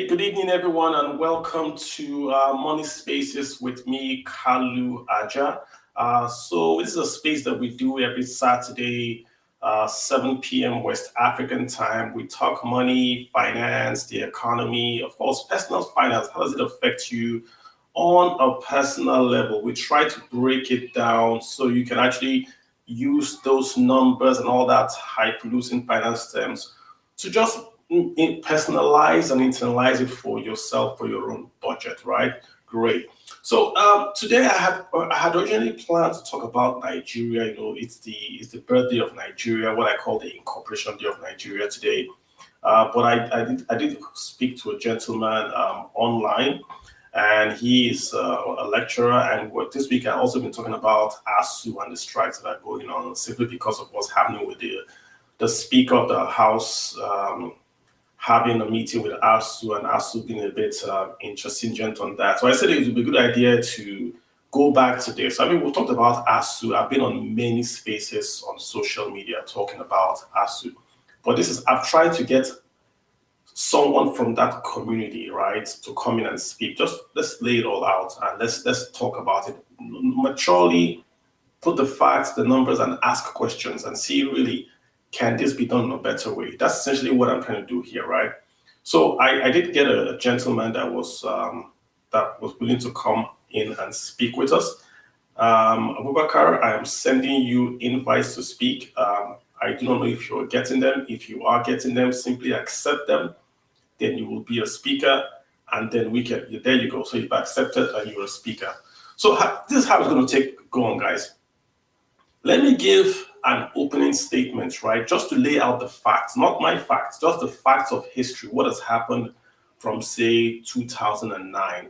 good evening, everyone, and welcome to Money Spaces with me, Kalu Aja. So this is a space that we do every Saturday, 7 p.m. West African time. We talk money, finance, the economy, of course, personal finance. How does it affect you on a personal level? We try to break it down so you can actually use those numbers and all that highfalutin finance terms to just personalize and internalize it for yourself, for your own budget, right? Great. So today I had originally planned to talk about Nigeria. You know, it's the birthday of Nigeria, what I call the Incorporation Day of Nigeria today. But I did speak to a gentleman online, and he is a lecturer. And this week I've also been talking about ASUU and the strikes that are going on, simply because of what's happening with the Speaker of the House having a meeting with ASUU, and ASUU being a bit intransigent on that. So I said it would be a good idea to go back to this. I mean, we talked about ASUU. I've been on many spaces on social media talking about ASUU. But I've tried to get someone from that community, right, to come in and speak. Just let's lay it all out and let's talk about it maturely, put the facts, the numbers, and ask questions and see really, can this be done in a better way? That's essentially what I'm trying to do here, right? So I did get a gentleman that was willing to come in and speak with us. Abubakar, I am sending you invites to speak. I do not know if you're getting them. If you are getting them, simply accept them. Then you will be a speaker, and then there you go. So you've accepted and you're a speaker. So this is how it's going to go on, guys. Let me give an opening statement, right? Just to lay out the facts, not my facts, just the facts of history. What has happened from, say, 2009,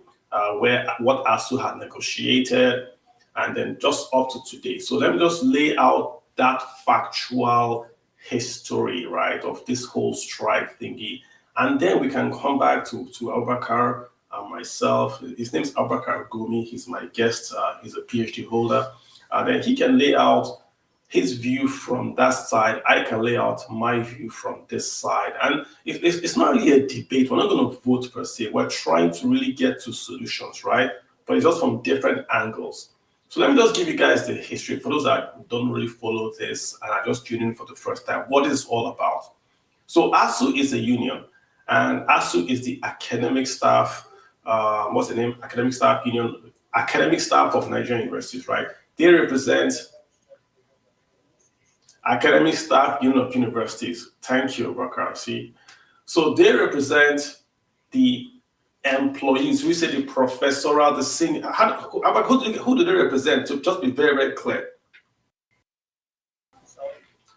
what ASUU had negotiated, and then just up to today. So let me just lay out that factual history, right, of this whole strike thingy. And then we can come back to Abubakar and myself. His name's Abubakar Gumi. He's my guest. He's a PhD holder. Then he can lay out his view from that side. I can lay out my view from this side. And it's not really a debate. We're not going to vote per se. We're trying to really get to solutions, right? But it's just from different angles. So let me just give you guys the history. For those that don't really follow this and are just tuning in for the first time, what is all about? So ASUU is a union, and ASUU is the academic staff, what's the name? Academic Staff Union, academic staff of Nigerian universities, right? They represent Academic Staff Union of Universities. Thank you, Bakar. See, so they represent the employees. We say the professorial, the senior. Who do they represent? To just be very, very clear.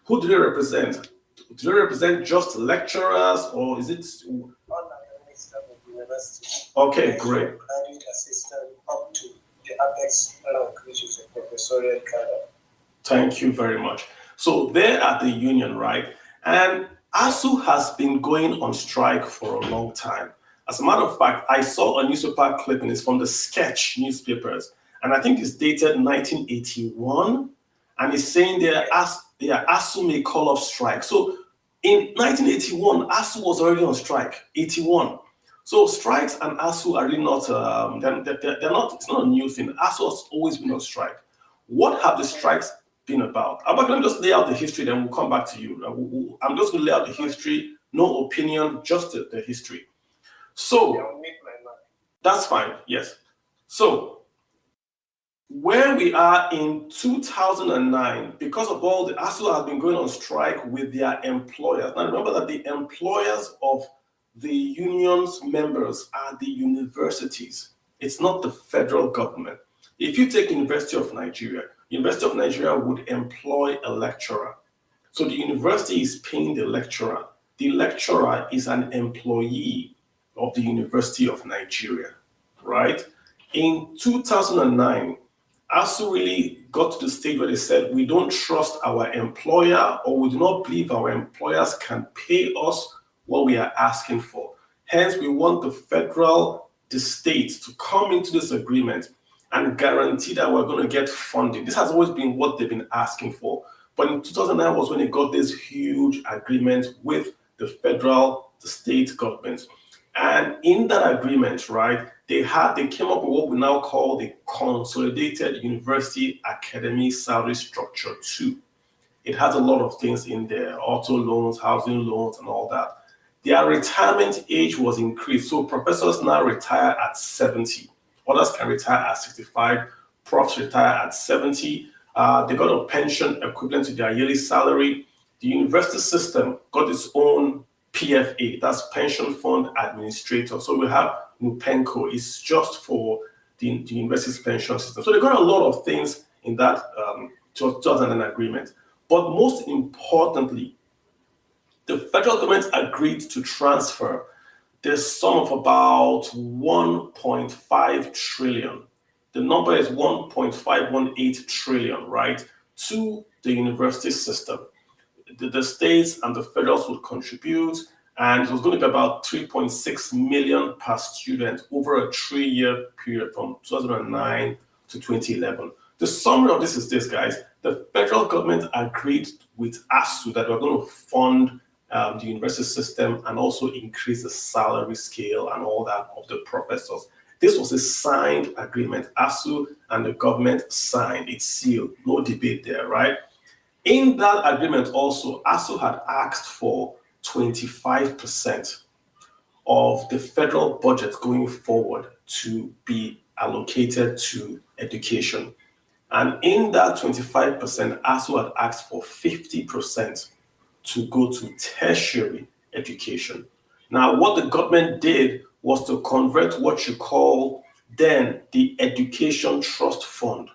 Who do they represent? Do they represent just lecturers, or is it? Academic staff of the university. Okay, great. Graduate assistant up to the apex rank, which is a professorial cadre. Thank you very much. So they're at the union, right? And ASUU has been going on strike for a long time. As a matter of fact, I saw a newspaper clipping. It's from the Sketch newspapers, and I think it's dated 1981. And it's saying there, ASUU may call off strike. So in 1981, ASUU was already on strike. 81. So strikes and ASUU are really not. They're not. It's not a new thing. ASUU has always been on strike. What have the strikes been about? Let me just lay out the history, then we'll come back to you. I'm just going to lay out the history, no opinion, just the history. So that's fine, yes. So where we are in 2009, because of all the ASUU has been going on strike with their employers. Now remember that the employers of the union's members are the universities. It's not the federal government. If you take University of Nigeria would employ a lecturer. So the university is paying the lecturer. The lecturer is an employee of the University of Nigeria, right? In 2009, ASUU really got to the stage where they said, we don't trust our employer, or we do not believe our employers can pay us what we are asking for. Hence, we want the state to come into this agreement and guarantee that we're going to get funding. This has always been what they've been asking for. But in 2009 was when they got this huge agreement with the federal, the state governments. And in that agreement, right, they came up with what we now call the Consolidated University Academy Salary Structure 2. It has a lot of things in there, auto loans, housing loans, and all that. Their retirement age was increased. So professors now retire at 70. Others can retire at 65. Profs retire at 70. They got a pension equivalent to their yearly salary. The university system got its own PFA, that's Pension Fund Administrator. So we have NUPENCO, it's just for the university's pension system. So they got a lot of things in that 2009 agreement. But most importantly, the federal government agreed to transfer the sum of about 1.5 trillion. The number is 1.518 trillion, right, to the university system. The states and the federals would contribute, and it was going to be about 3.6 million per student over a 3-year period from 2009 to 2011. The summary of this is this, guys. The federal government agreed with ASUU that we're going to fund the university system and also increase the salary scale and all that of the professors. This was a signed agreement. ASUU and the government signed. It's sealed. No debate there, right? In that agreement also, ASUU had asked for 25% of the federal budget going forward to be allocated to education. And in that 25%, ASUU had asked for 50% to go to tertiary education. Now, what the government did was to convert what you call then the Education Trust Fund.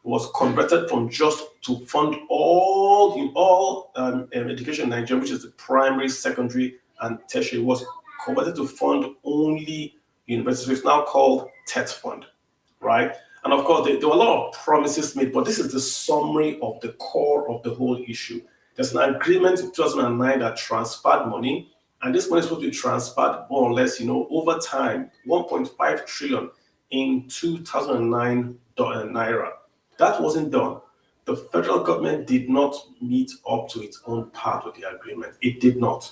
Was converted from just to fund all education in Nigeria, which is the primary, secondary, and tertiary, was converted to fund only universities. It's now called TET Fund, right? And of course, there were a lot of promises made, but this is the summary of the core of the whole issue. There's an agreement in 2009 that transferred money, and this money is supposed to be transferred more or less, over time, 1.5 trillion in 2009 naira. That wasn't done. The federal government did not meet up to its own part of the agreement. It did not.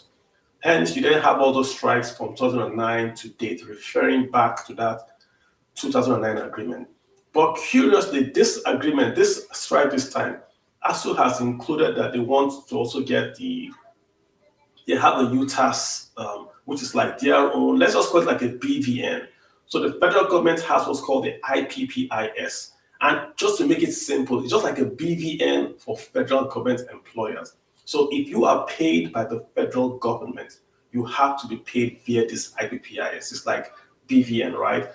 Hence, you then have all those strikes from 2009 to date, referring back to that 2009 agreement. But curiously, this agreement, this strike this time, ASUU has included that they want to also get they have a UTAS, which is like their own, let's just call it like a BVN. So the federal government has what's called the IPPIS. And just to make it simple, it's just like a BVN for federal government employers. So if you are paid by the federal government, you have to be paid via this IPPIS. It's like BVN, right?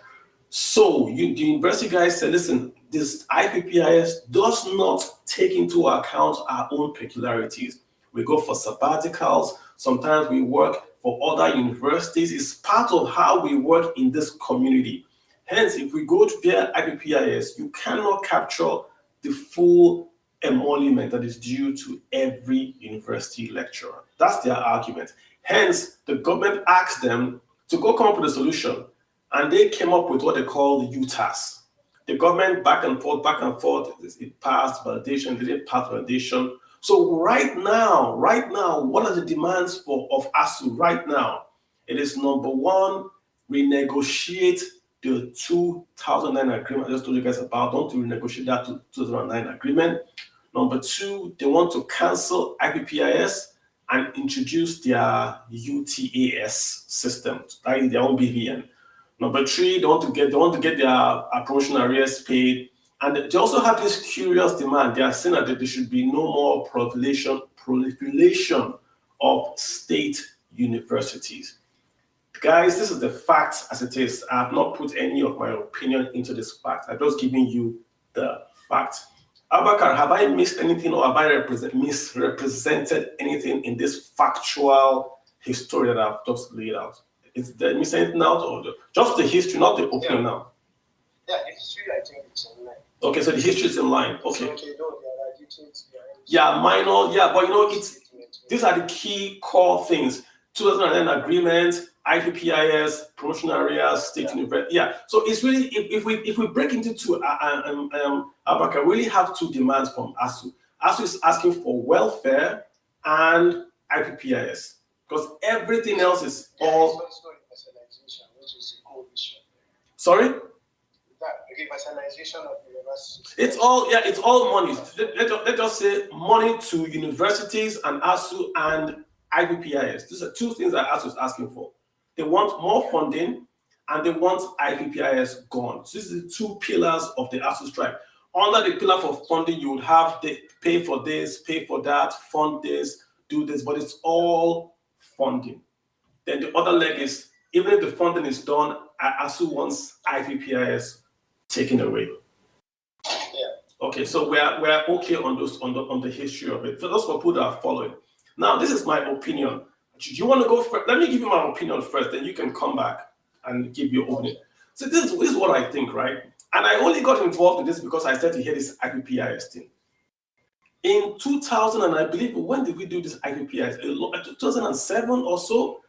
So the university guys said, listen, this IPPIS does not take into account our own peculiarities. We go for sabbaticals. Sometimes we work for other universities. It's part of how we work in this community. Hence, if we go to via IPPIS, you cannot capture the full emolument that is due to every university lecturer. That's their argument. Hence, the government asked them to go come up with a solution, and they came up with what they call the UTAS. The government back and forth, it passed validation, they didn't pass validation. So right now, what are the demands of ASUU right now? It is number one, renegotiate the 2009 agreement I just told you guys about. Don't renegotiate that 2009 agreement. Number two, they want to cancel IPPIS and introduce their UTAS system, that is their own BVN. Number three, they want to get their promotion arrears paid. And they also have this curious demand. They are saying that there should be no more proliferation of state universities. Guys, this is the fact as it is. I have not put any of my opinion into this fact. I'm just giving you the fact. Abakar, have I missed anything or have I misrepresented anything in this factual history that I've just laid out? Is there missing anything out or just the history, not the opinion now? Yeah, the history, I think it's in line. Okay, so the history is in line. Okay. Okay, no, there are details behind. Yeah, minor. Yeah, but these are the key core things. 2009 agreement, IPPIS, promotion areas, state university. Yeah. So it's really if we break into two, Abaka really have two demands from ASUU. ASUU is asking for welfare and IPPIS because everything else is all. It's not universalization. Sorry? That revitalization of universities. It's all money. Let us say money to universities and ASUU and IPPIS. These are two things that ASUU is asking for. They want more funding and they want IPPIS gone. So this is the two pillars of the ASUU strike. Under the pillar for funding, you would have the pay for this, pay for that, fund this, do this, but it's all funding. Then the other leg is, even if the funding is done, ASUU wants IPPIS taken away. Yeah. Okay, so we're okay on those on the history of it. For those people that are following. Now, this is my opinion. Do you want to go first? Let me give you my opinion first, then you can come back and give your opinion. So this is what I think, right? And I only got involved in this because I started to hear this IPPIS thing. In 2000, and I believe, when did we do this IPPIS? 2007 or so.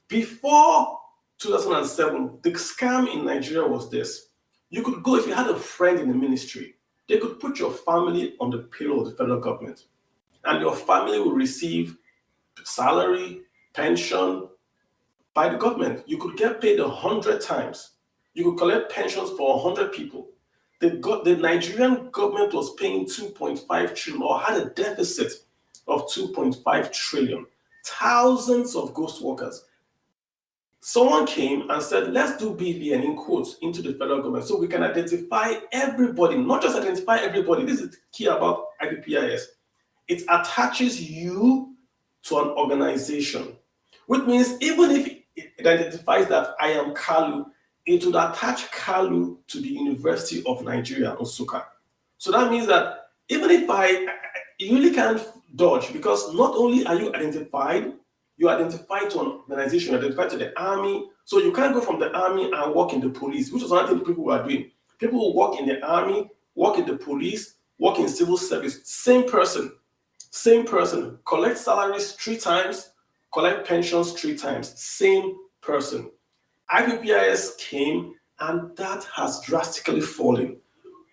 Before 2007, the scam in Nigeria was this. You could go, if you had a friend in the ministry, they could put your family on the payroll of the federal government, and your family will receive salary, pension by the government. You could get paid 100 times. You could collect pensions for 100 people. The Nigerian government was paying 2.5 trillion, or had a deficit of 2.5 trillion. Thousands of ghost workers. Someone came and said, let's do BVN in quotes into the federal government so we can identify everybody, not just identify everybody. This is key about IPPIS. It attaches you to an organization, which means even if it identifies that I am Kalu, it would attach Kalu to the University of Nigeria, Nsukka. So that means that even if you really can't dodge, because not only are you identified, you identify to an organization, you identify to the army. So you can't go from the army and work in the police, which is another thing people were doing. People will work in the army, work in the police, work in civil service. Same person, collect salaries 3 times, collect pensions 3 times, same person. IPPIS came and that has drastically fallen.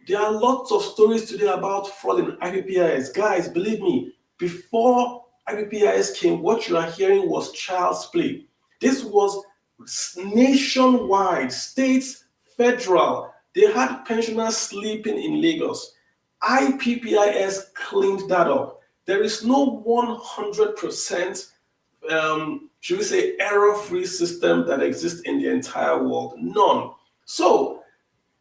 There are lots of stories today about fraud in IPPIS. Guys, believe me, before IPPIS came, what you are hearing was child's play. This was nationwide, states, federal. They had pensioners sleeping in Lagos. IPPIS cleaned that up. There is no 100%, should we say, error-free system that exists in the entire world. None. So,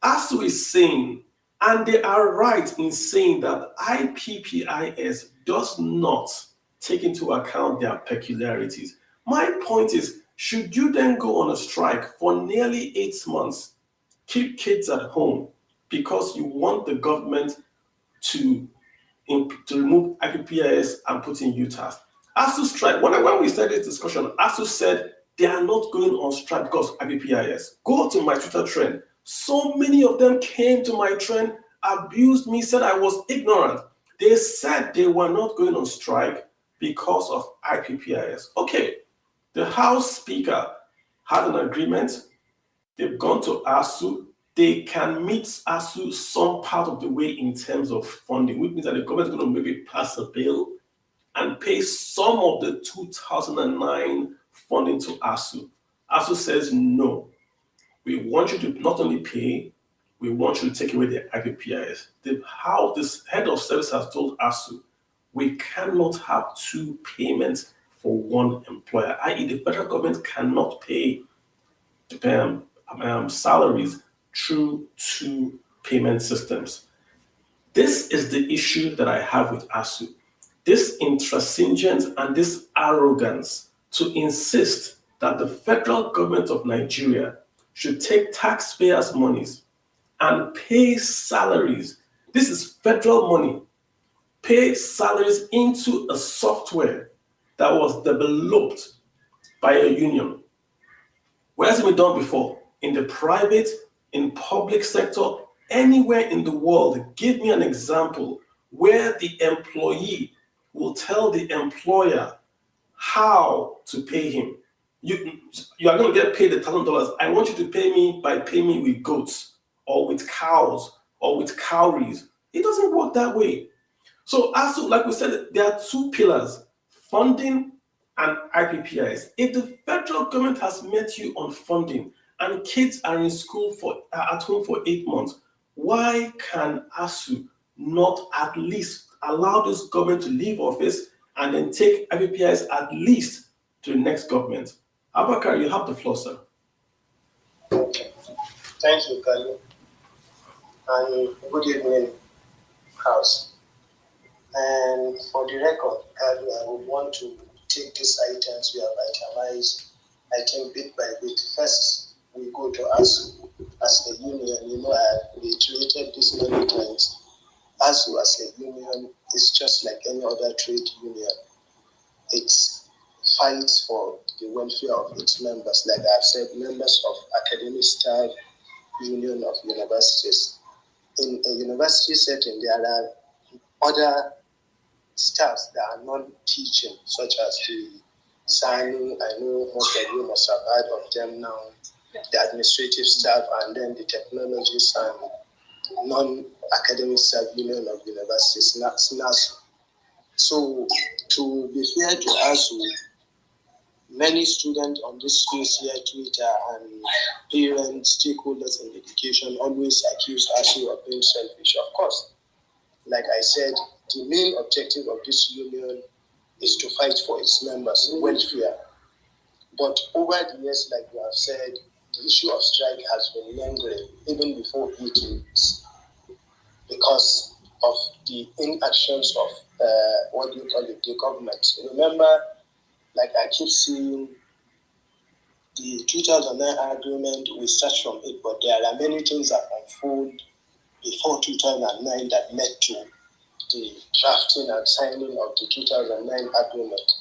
ASUU is saying, and they are right in saying, that IPPIS does not take into account their peculiarities. My point is, should you then go on a strike for nearly 8 months, keep kids at home because you want the government to remove IPPIS and put in UTAS? ASUU strike, when we started this discussion, ASUU said they are not going on strike because IPPIS. Go to my Twitter trend. So many of them came to my trend, abused me, said I was ignorant. They said they were not going on strike because of IPPIS. Okay, the House Speaker had an agreement. They've gone to ASUU. They can meet ASUU some part of the way in terms of funding, which means that the government is going to maybe pass a bill and pay some of the 2009 funding to ASUU. ASUU says no. We want you to not only pay, we want you to take away the IPPIS. How this head of service has told ASUU, we cannot have 2 payments for 1 employer, i.e. the federal government cannot pay salaries through 2 payment systems. This is the issue that I have with ASUU. This intransigence and this arrogance to insist that the federal government of Nigeria should take taxpayers' monies and pay salaries. This is federal money. Pay salaries into a software that was developed by a union. Where has it been done before? In the private, in public sector, anywhere in the world. Give me an example where the employee will tell the employer how to pay him. You are going to get paid $1,000. I want you to pay me with goats or with cows or with cowries. It doesn't work that way. So ASUU, like we said, there are 2 pillars, funding and IPPIS. If the federal government has met you on funding and kids are in school at home for 8 months, why can ASUU not at least allow this government to leave office and then take IPPIS at least to the next government? Abakar, you have the floor, sir. Okay. Thank you, Kalu. And good evening, House. And for the record, Kalu, I would want to take these items we have itemized, item bit by bit. First, we go to ASUU as a union. You know, I have reiterated this many times. ASUU as a union is just like any other trade union. It fights for the welfare of its members. Like I've said, members of academic staff, union of universities. In a university setting, there are other staffs that are non-teaching, such as the signing. I know most of you must have heard of them now. The administrative staff, and then the technologists and non-academic staff union of universities, NASU. So, to be fair to ASUU, many students on this space here, Twitter, and parents, stakeholders in education always accuse ASUU of being selfish. Of course, like I said, the main objective of this union is to fight for its members' welfare. But over the years, like you have said, the issue of strike has been lingering even before meetings because of the inactions of the government. Remember, like I keep seeing, the 2009 agreement, we start from it, but there are many things that unfold before 2009 that led to the drafting and signing of the 2009 agreement.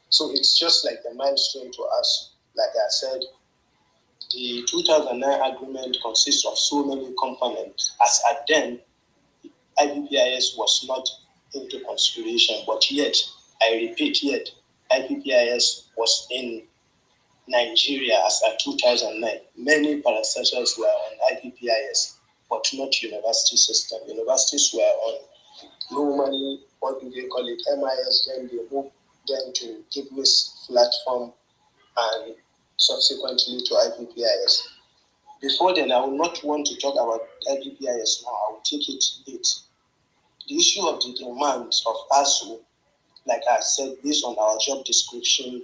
So it's just like a milestone to us. Like I said, the 2009 agreement consists of so many components. As at then, IPPIS was not into consideration, but yet, I repeat, yet, IPPIS was in Nigeria as at 2009. Many parastatals were on IPPIS, but not university system. Universities were on normally, what do they call it, MIS, then they moved them to GIBNIS platform and subsequently to IPPIS. Before then, I will not want to talk about IPPIS now. I will take it late. The issue of the demands of ASUU, like I said, based on our job description,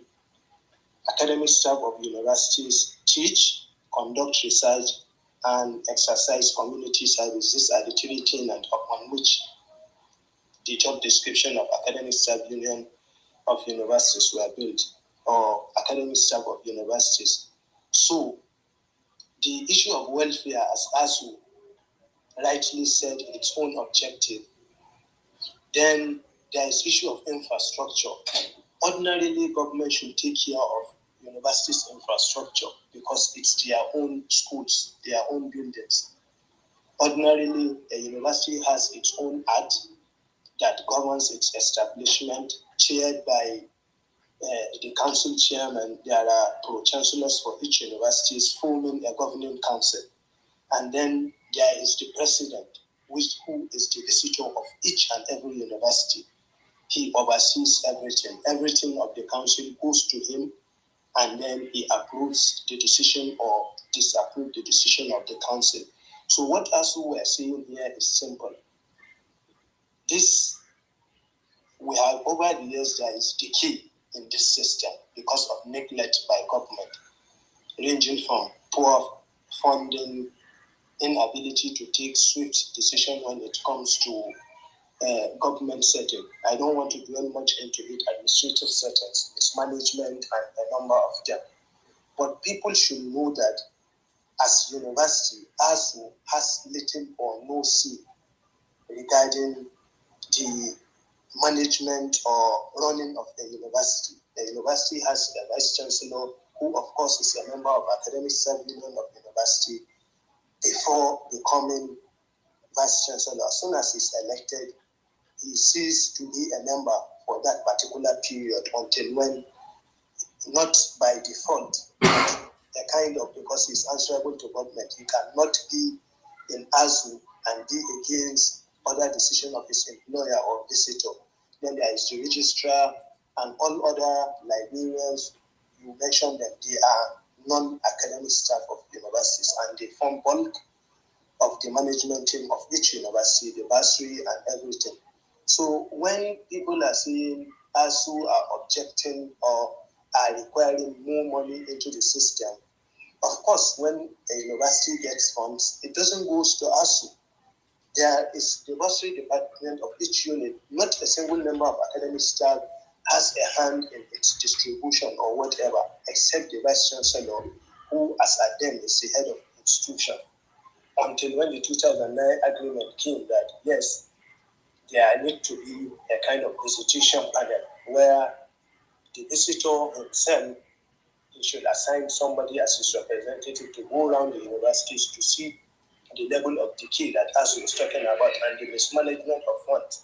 academic staff of universities teach, conduct research, and exercise community service. These are the three things upon which the job description of academic staff union of universities were built, or academic staff of universities. So, the issue of welfare, as ASUU rightly said, its own objective. Then there is issue of infrastructure. Ordinarily, government should take care of universities' infrastructure because it's their own schools, their own buildings. Ordinarily, a university has its own act that governs its establishment, chaired by the council chairman. There are pro-chancellors for each university, forming a governing council. And then there is the president, who is the visitor of each and every university. He oversees everything. Everything of the council goes to him, and then he approves the decision or disapproves the decision of the council. So what ASUU we are saying here is simple. This, we have over the years, there is decay in this system because of neglect by government, ranging from poor funding, inability to take swift decision when it comes to government setting. I don't want to dwell much into it, administrative settings, mismanagement, and a number of them. But people should know that as university, ASUU has little or no say regarding the management or running of the university. The university has a vice chancellor, who of course is a member of academic staff union of the university. Before becoming vice chancellor, as soon as he's elected, he ceases to be a member for that particular period until when, not by default, a kind of, because he's answerable to government, he cannot be in ASUU and be against other decision of his employer or visitor. Then there is the registrar and all other librarians. You mentioned them, they are non-academic staff of universities, and they form bulk of the management team of each university, the bursary and everything. So when people are saying ASUU are objecting or are requiring more money into the system, of course, when a university gets funds, it doesn't go to ASUU. There is the bursary department of each unit. Not a single member of academic staff has a hand in its distribution or whatever, except the vice chancellor, who as at then is the head of the institution. Until when the 2009 agreement came that yes, there need to be a kind of visitation panel where the visitor himself, he should assign somebody as his representative to go around the universities to see the level of decay that ASUU is talking about and the mismanagement of funds.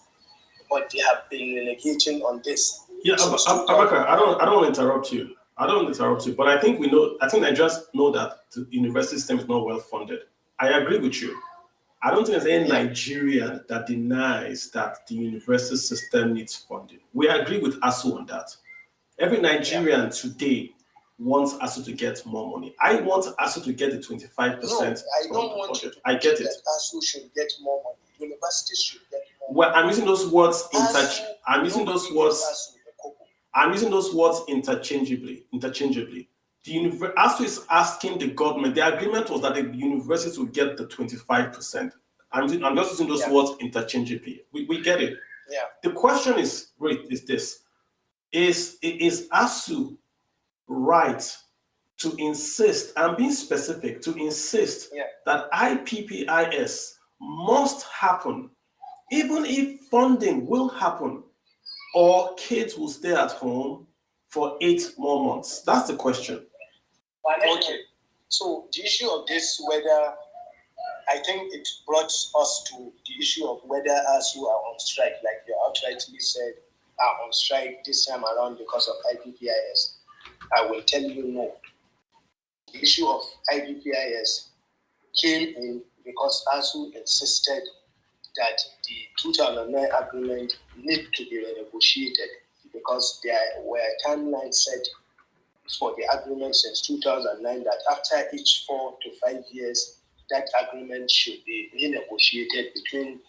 But they have been relegating on this. Yeah, Abaka, I don't want to interrupt you. But I think I just know that the university system is not well funded. I agree with you. I don't think there's any Nigerian that denies that the university system needs funding. We agree with ASUU on that. Every Nigerian today wants ASUU to get more money. I want ASUU to get the 25%. No, I don't want you to I get it. That ASUU should get more money. Universities should get more money. Well, I'm using those words interchangeably. The ASUU is asking the government. The agreement was that the universities would get the 25%. I'm just using those words interchangeably. We get it. Yeah. The question is this: Is ASUU right to insist, and being specific, to insist that IPPIS must happen, even if funding will happen, or kids will stay at home for 8 more months? That's the question. Okay. So the issue of this, whether I think it brought us to the issue of whether ASUU are on strike, like you outrightly said, are on strike this time around because of IPPIS. I will tell you no. The issue of IPPIS came in because ASUU insisted that the 2009 agreement need to be renegotiated because there were timelines set for the agreement since 2009 that after each 4 to 5 years, that agreement should be renegotiated between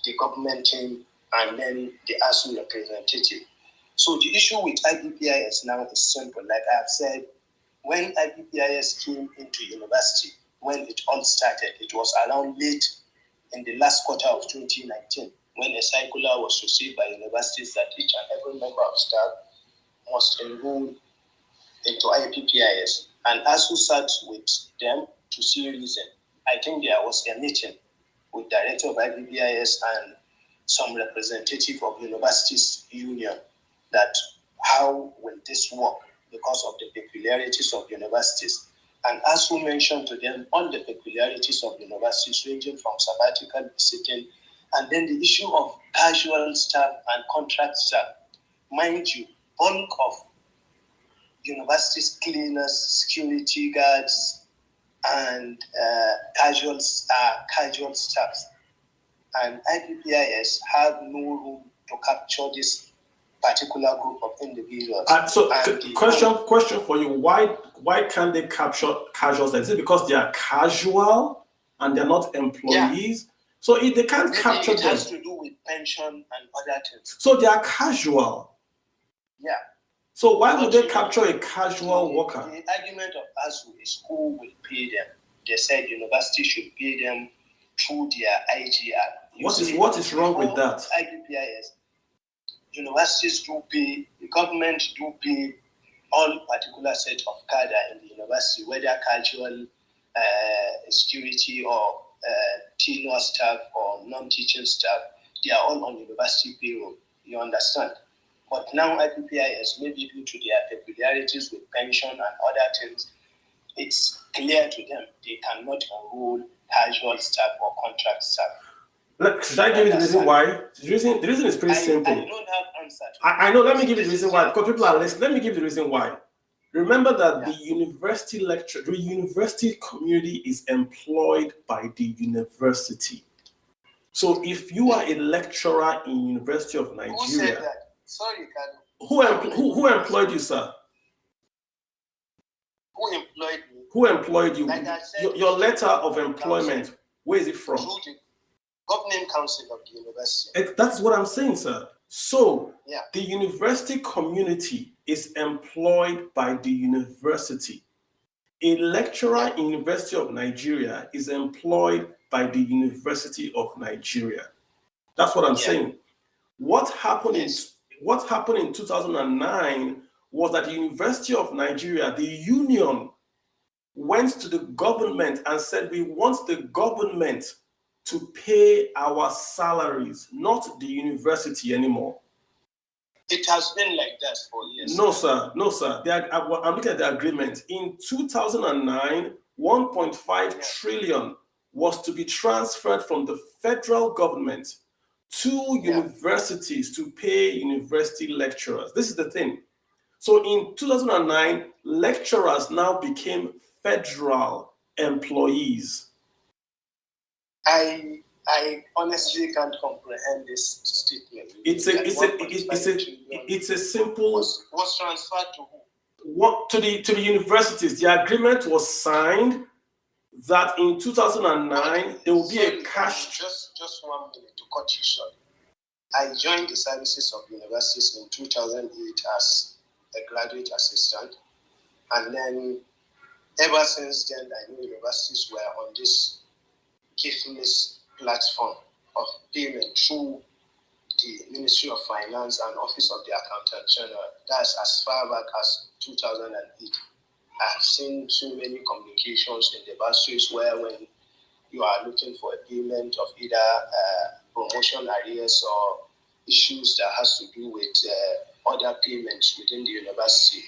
the government team and then the ASUU representative. So the issue with IPPIS now is simple. Like I have said, when IPPIS came into university, when it all started, it was around late in the last quarter of 2019 when a circular was received by universities that each and every member of staff must enroll into IPPIS. And ASUU sat with them to see reason. I think there was a meeting with director of IPPIS and some representative of universities union that how will this work because of the peculiarities of universities. And ASUU mentioned to them all the peculiarities of universities ranging from sabbatical visiting and then the issue of casual staff and contract staff. Mind you, bulk of universities cleaners, security guards, and casual staffs. And IPPIS have no room to capture this particular group of individuals. Question for you: Why can't they capture casual staff? Is it because they are casual and they're not employees? Yeah. So if they can't capture them, it has to do with pension and other things. So they are casual. Yeah. So why would they capture a casual worker? The argument of ASUU is who will pay them. They said university should pay them through their IGR. What is wrong with that? IPPIS, universities do pay, the government do pay all particular set of cadre in the university, whether casual, security or tenure staff or non-teaching staff. They are all on university payroll. You understand? But now IPPIS, maybe due to their peculiarities with pension and other things, it's clear to them they cannot enroll casual staff or contract staff. Look, should I give you the reason why? The reason is pretty simple. I don't have answer. I know. Let me give you the reason why. Because people are listening. Let me give you the reason why. Remember that the university community is employed by the university. So if you are a lecturer in University of Nigeria, who said that? Sorry, Kanu. Who employed you, sir? Who employed me? Who employed you? Like I said, Your letter of employment, where is it from? Through the governing council of the university. That's what I'm saying, sir. So Yeah. the university community is employed by the university. A lecturer in University of Nigeria is employed by the University of Nigeria. That's what I'm saying. What happened in 2009 was that the University of Nigeria, the union, went to the government and said, we want the government to pay our salaries, not the university anymore. It has been like that for years. No, sir. No, sir. I'm looking at the agreement. In 2009, 1.5 trillion was to be transferred from the federal government to universities to pay university lecturers. This is the thing. So in 2009, lecturers now became federal employees. I honestly can't comprehend this statement. It's a simple was transferred to who? What to the universities. The agreement was signed that in 2009 there will be a cash. Just 1 minute to cut you short. I joined the services of universities in 2008 as a graduate assistant, and then ever since then I knew universities were on this gift-less platform of payment through the Ministry of Finance and Office of the Accountant General. That's as far back as 2008. I have seen so many communications in the bursaries where when you are looking for a payment of either promotion arrears or issues that has to do with other payments within the university,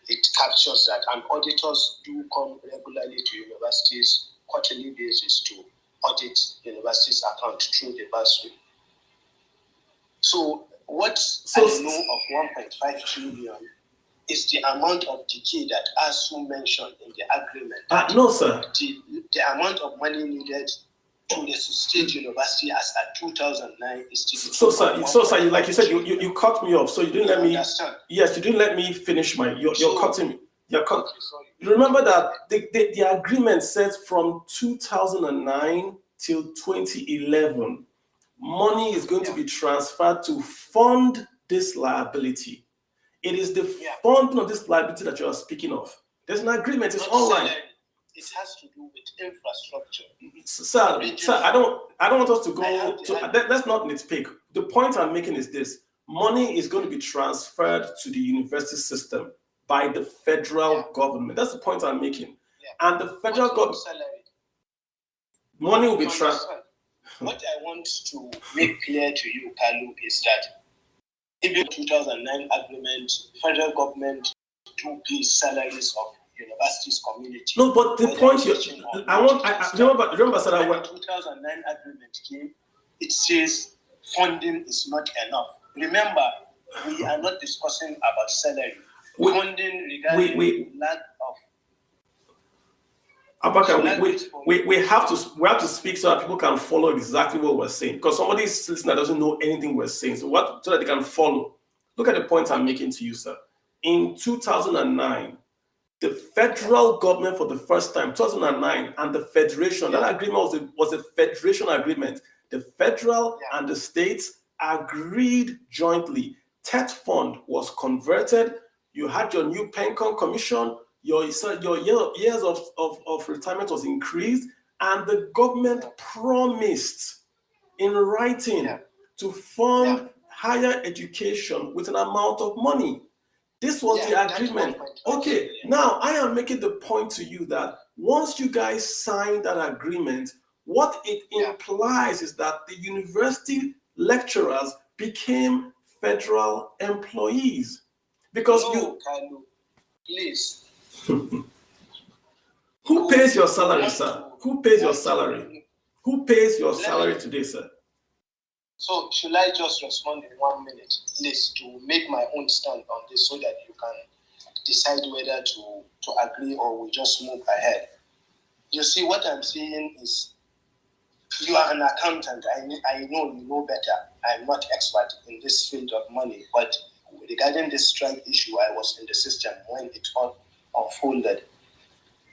it captures that. And auditors do come regularly to universities quarterly basis to audit university's account through the bursary. So what I know of 1.5 trillion is the amount of decay that ASUU mentioned in the agreement. No, sir. The amount of money needed to the state university as at 2009 is so sir, like you said, you cut me off, so you didn't let me understand. Yes, you didn't let me finish my you're cutting me. You remember that the agreement says from 2009 till 2011, money is going to be transferred to fund this liability. It is the funding of this liability that you are speaking of. There's an agreement, it's online. It has to do with infrastructure. Sir, I don't want us to go let's not nitpick. The point I'm making is this: money is going to be transferred to the university system by the federal government. That's the point I'm making. And the federal government money will be transferred. What I want to make clear to you, Kalu, is that in the 2009 agreement, federal government do pay salaries of universities community. No, but the point remember, sir, when the 2009 agreement came, it says funding is not enough. Remember, we are not discussing about salary. Funding regarding lack of. We have to speak so that people can follow exactly what we're saying. Because somebody is listening that doesn't know anything we're saying. So that they can follow. Look at the point I'm making to you, sir. In 2009, the federal government for the first time, 2009, and the federation, that agreement was a federation agreement. The federal and the states agreed jointly. TET fund was converted. You had your new PENCON commission. Your years of retirement was increased, and the government promised in writing to fund higher education with an amount of money. This was the agreement. Okay, now I am making the point to you that once you guys signed that agreement, what it implies is that the university lecturers became federal employees. Because Kalu, please. Who pays your salary, sir? Who pays your salary? Who pays your salary today, sir? So should I just respond in 1 minute, please, to make my own stand on this so that you can decide whether to agree or we just move ahead? You see, what I'm saying is you are an accountant. I know you know better. I'm not expert in this field of money, but regarding this strike issue, I was in the system when it all unfolded.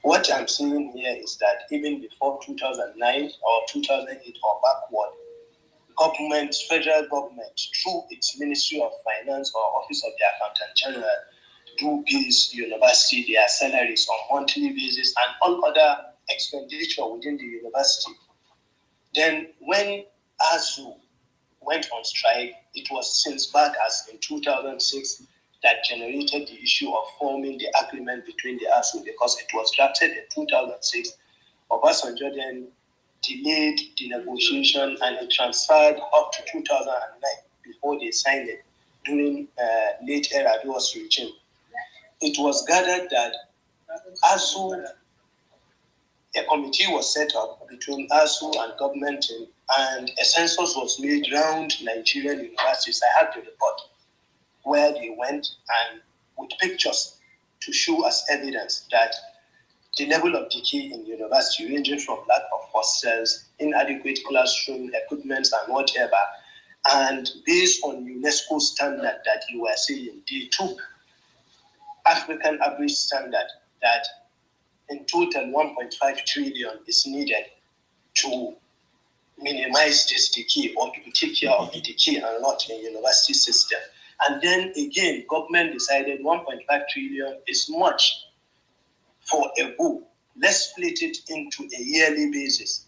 What I'm seeing here is that even before 2009 or 2008 or backward, government, federal government, through its Ministry of Finance or Office of the Accountant General, do pay university their salaries on monthly basis and all other expenditure within the university. Then when ASUU went on strike, it was since back as in 2006 that generated the issue of forming the agreement between the ASUU, because it was drafted in 2006. Obasanjo then delayed the negotiation and it transferred up to 2009 before they signed it during late Yar'Adua's regime. It was gathered that ASUU, a committee was set up between ASUU and government, and a census was made around Nigerian universities. I had the report where they went and with pictures to show as evidence that the level of decay in university, ranging from lack of hostels, inadequate classroom equipment and whatever, and based on UNESCO standard that you were saying, they took African average standard that in total 1.5 trillion is needed to minimize this decay or to take care of the decay and rot in university system. And then again, government decided 1.5 trillion is much for a book. Let's split it into a yearly basis.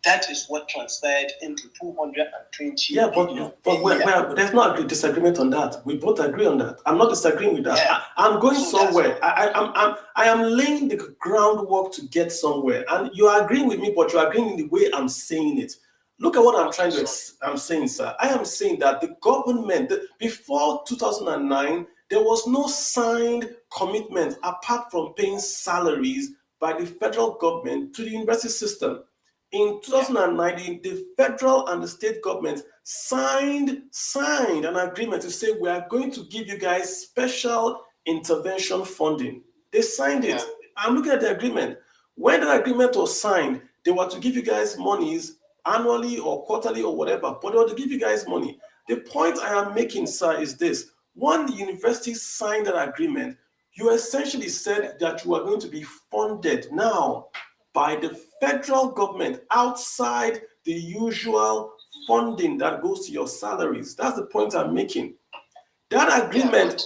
That is what transpired into 220 billion. But there's no disagreement on that. We both agree on that. I'm not disagreeing with that. Yeah. I'm going somewhere. I am laying the groundwork to get somewhere. And you are agreeing with me, but you are agreeing in the way I'm saying it. Look at what I'm saying, sir. I am saying that the government, before 2009, there was no signed commitment apart from paying salaries by the federal government to the university system. In 2019, the federal and the state government signed an agreement to say we are going to give you guys special intervention funding. They signed it. I'm looking at the agreement. When the agreement was signed, they were to give you guys monies annually or quarterly or whatever, but they were to give you guys money. The point I am making, sir, is this. When the university signed that agreement, you essentially said that you are going to be funded now by the federal government outside the usual funding that goes to your salaries. That's the point I'm making. That agreement.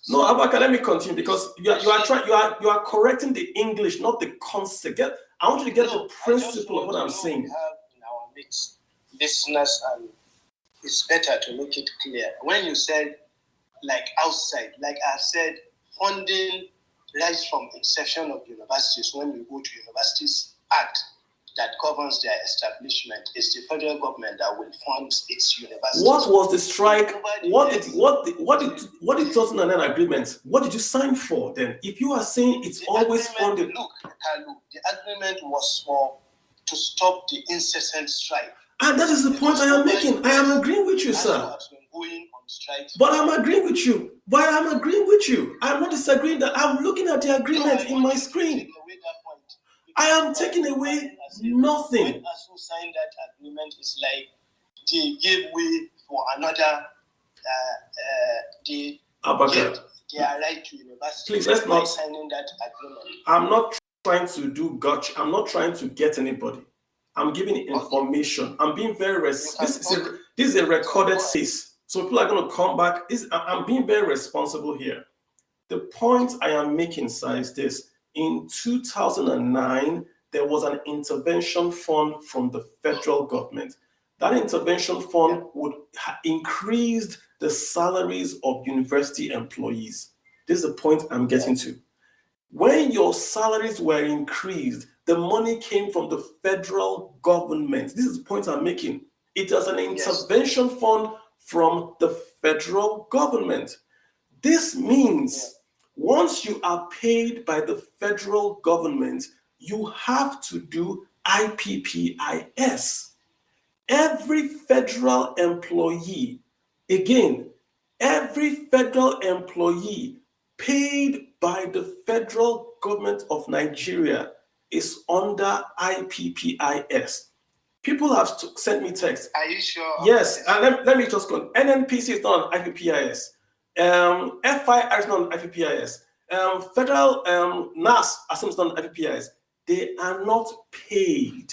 No, Abaka, let me continue because you are correcting the English, not the concept. I want you to get the principle of what I'm saying. We have in our midst listeners, and it's better to make it clear. When you said like outside, like I said, funding right from inception of universities, when we go to Universities Act that governs their establishment, is the federal government that will fund its universities. What was the strike? What did 2009 agreement? What did you sign for then? If you are saying it's always funded. Look, the agreement was to stop the incessant strike. And that is the point I am making. I am agreeing with you, sir. But I'm agreeing with you. I'm not disagreeing that I'm looking at the agreement in my screen. I am taking away nothing. When ASUU signed that agreement, it's like they gave way for another. They gave their right to university. Please, let's not signing that agreement. I'm not trying to do gotcha. I'm not trying to get anybody. I'm giving information. I'm being very this is a recorded case, so people are going to come back. I'm being very responsible here. The point I am making, sir, is this. In 2009, there was an intervention fund from the federal government. That intervention fund would increase the salaries of university employees. This is the point I'm getting to. When your salaries were increased, the money came from the federal government. This is the point I'm making. It was an intervention fund from the federal government. This means once you are paid by the federal government, you have to do IPPIS. Every federal employee, paid by the federal government of Nigeria is under IPPIS. People have sent me text. Are you sure? Yes, and let me just go. NNPC is not on IPPIS. FIR is not on IPPIS. federal NAS, Assumption on IPPIs, they are not paid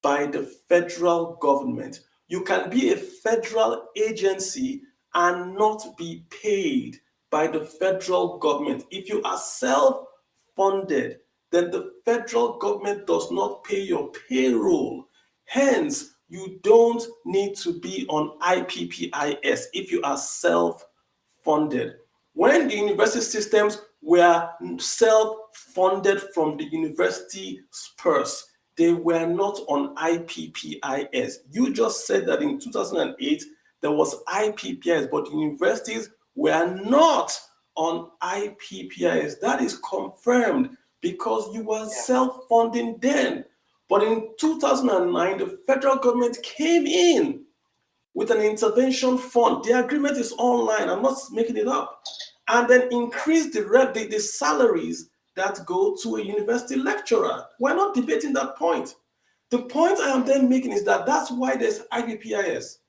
by the federal government. You can be a federal agency and not be paid by the federal government. If you are self-funded, then the federal government does not pay your payroll. Hence, you don't need to be on IPPIS if you are self-funded. When the university systems were self-funded from the university purse, they were not on IPPIS. You just said that in 2008 there was IPPIS, but the universities were not on IPPIS. That is confirmed because you were self-funding then. But in 2009, the federal government came in with an intervention fund. The agreement is online, I'm not making it up. And then increase the salaries that go to a university lecturer. We're not debating that point. The point I am then making is that that's why there's IPPIS.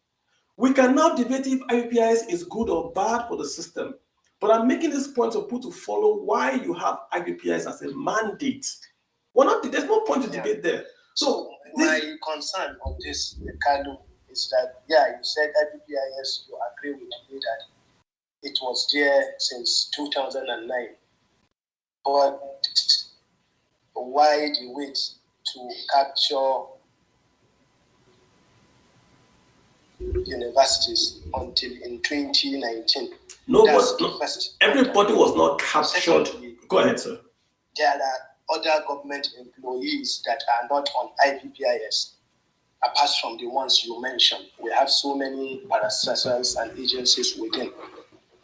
We can now debate if IPPIS is good or bad for the system. But I'm making this point of people to follow why you have IPPIS as a mandate. There's no point to debate there. So my concern on this, Kalu, is that, you said IPPIS, you agree with me that it was there since 2009. But why the wait to capture universities until in 2019? No, but everybody was not captured. Secondly, go ahead, sir. There are other government employees that are not on IPPIS. Apart from the ones you mentioned, we have so many parastatals and agencies within.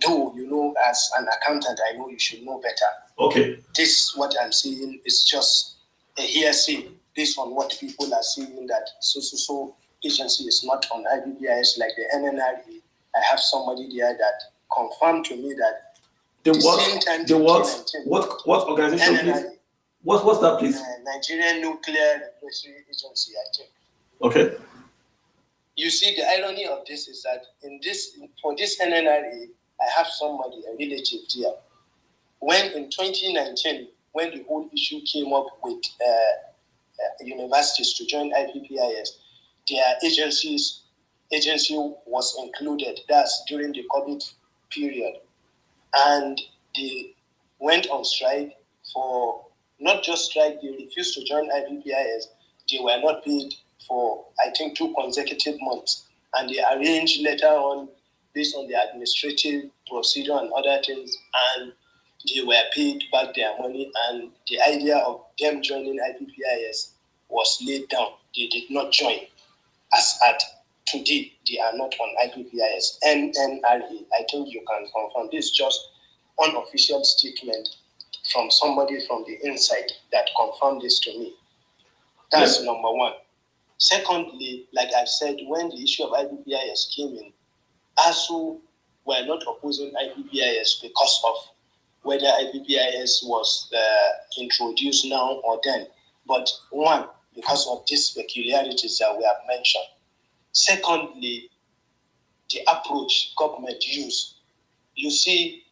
Though, as an accountant, I know you should know better. Okay. This, what I'm saying, is just a hearsay based on what people are saying that so agency is not on IPPIS, like the NNRE. I have somebody there that confirmed to me that what organization, NNRE, please? What's that, please? Nigerian Nuclear Regulatory Agency, I think. Okay. You see, the irony of this is that for this NNRA, I have somebody, a relative there. When in 2019, when the whole issue came up with universities to join IPPIS, their agency was included. That's during the COVID period. And they went on strike for, not just strike, they refused to join IPPIS. They were not paid for, I think, 2 consecutive months. And they arranged later on, based on the administrative procedure and other things, and they were paid back their money. And the idea of them joining IPPIS was laid down. They did not join. As at today, they are not on IPPIS. NNRE, I think you can confirm this, just unofficial statement from somebody from the inside that confirmed this to me. That's number one. Secondly, like I said, when the issue of IPPIS came in, ASUU were not opposing IPPIS because of whether IPPIS was introduced now or then. But one, because of these peculiarities that we have mentioned. Secondly, the approach government used. You see,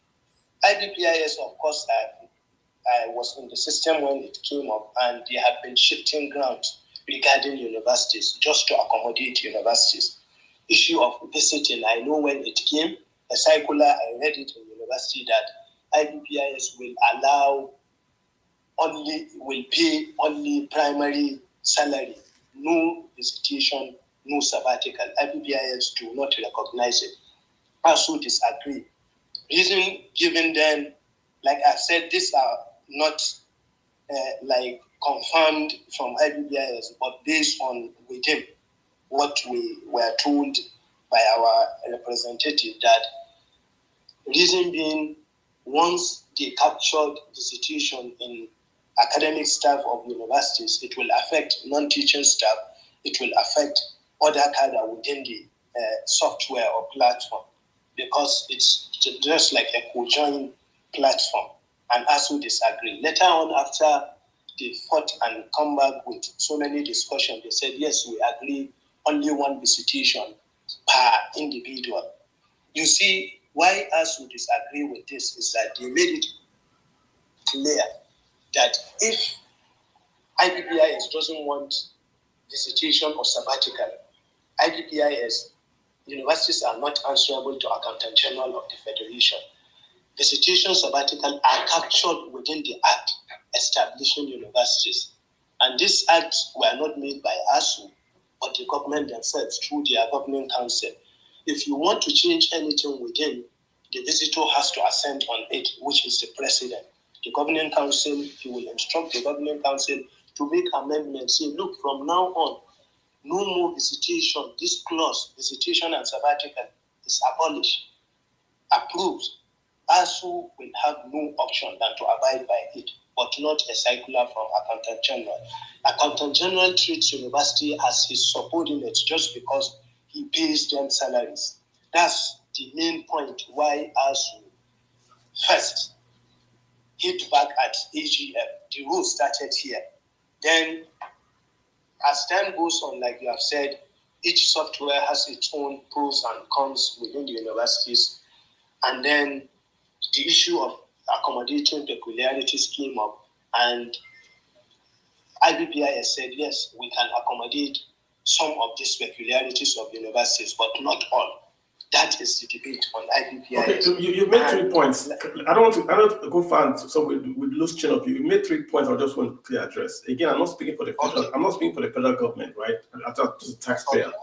IPPIS, of course, I was in the system when it came up, and they have been shifting grounds regarding universities, just to accommodate universities. Issue of visiting, I know when it came, a circular, I read it in university that IPPIS will pay only primary salary, no visitation, no sabbatical. IPPIS do not recognize it. ASUU disagree. Reason given then, like I said, these are not confirmed from IPPIS, but based on within what we were told by our representative, that reason being, once they captured the situation in academic staff of universities, it will affect non-teaching staff, it will affect other cadre within the software or platform, because it's just like a co-join platform, and ASUU disagree. Later on, after they fought and come back with so many discussions, they said, yes, we agree, only one visitation per individual. You see, why ASUU disagree with this is that they made it clear that if IPPIS doesn't want visitation or sabbatical, IPPIS universities are not answerable to Accountant General of the Federation. Visitation sabbatical are captured within the Act establishing universities. And these acts were not made by ASUU, but the government themselves through their governing council. If you want to change anything within, the visitor has to assent on it, which is the president. The governing council, he will instruct the governing council to make amendments, say, look, from now on, no more visitation. This clause, visitation and sabbatical, is abolished, approved. ASUU will have no option than to abide by it, but not a circular from Accountant General. Accountant General treats university as his subordinates just because he pays them salaries. That's the main point why ASUU first hit back at AGF. The rule started here. Then, as time goes on, like you have said, each software has its own pros and cons within the universities. And then the issue of accommodating peculiarities came up, and IBPIS said, yes, we can accommodate some of these peculiarities of universities, but not all. That is the debate on IBPIS. Okay, you made 3 points. I don't want to go far, so we lose chain of you. You made 3 points. I just want to quickly address. Again, I'm not speaking for the federal. I'm not speaking for the federal government, right? I'm just a taxpayer. Okay.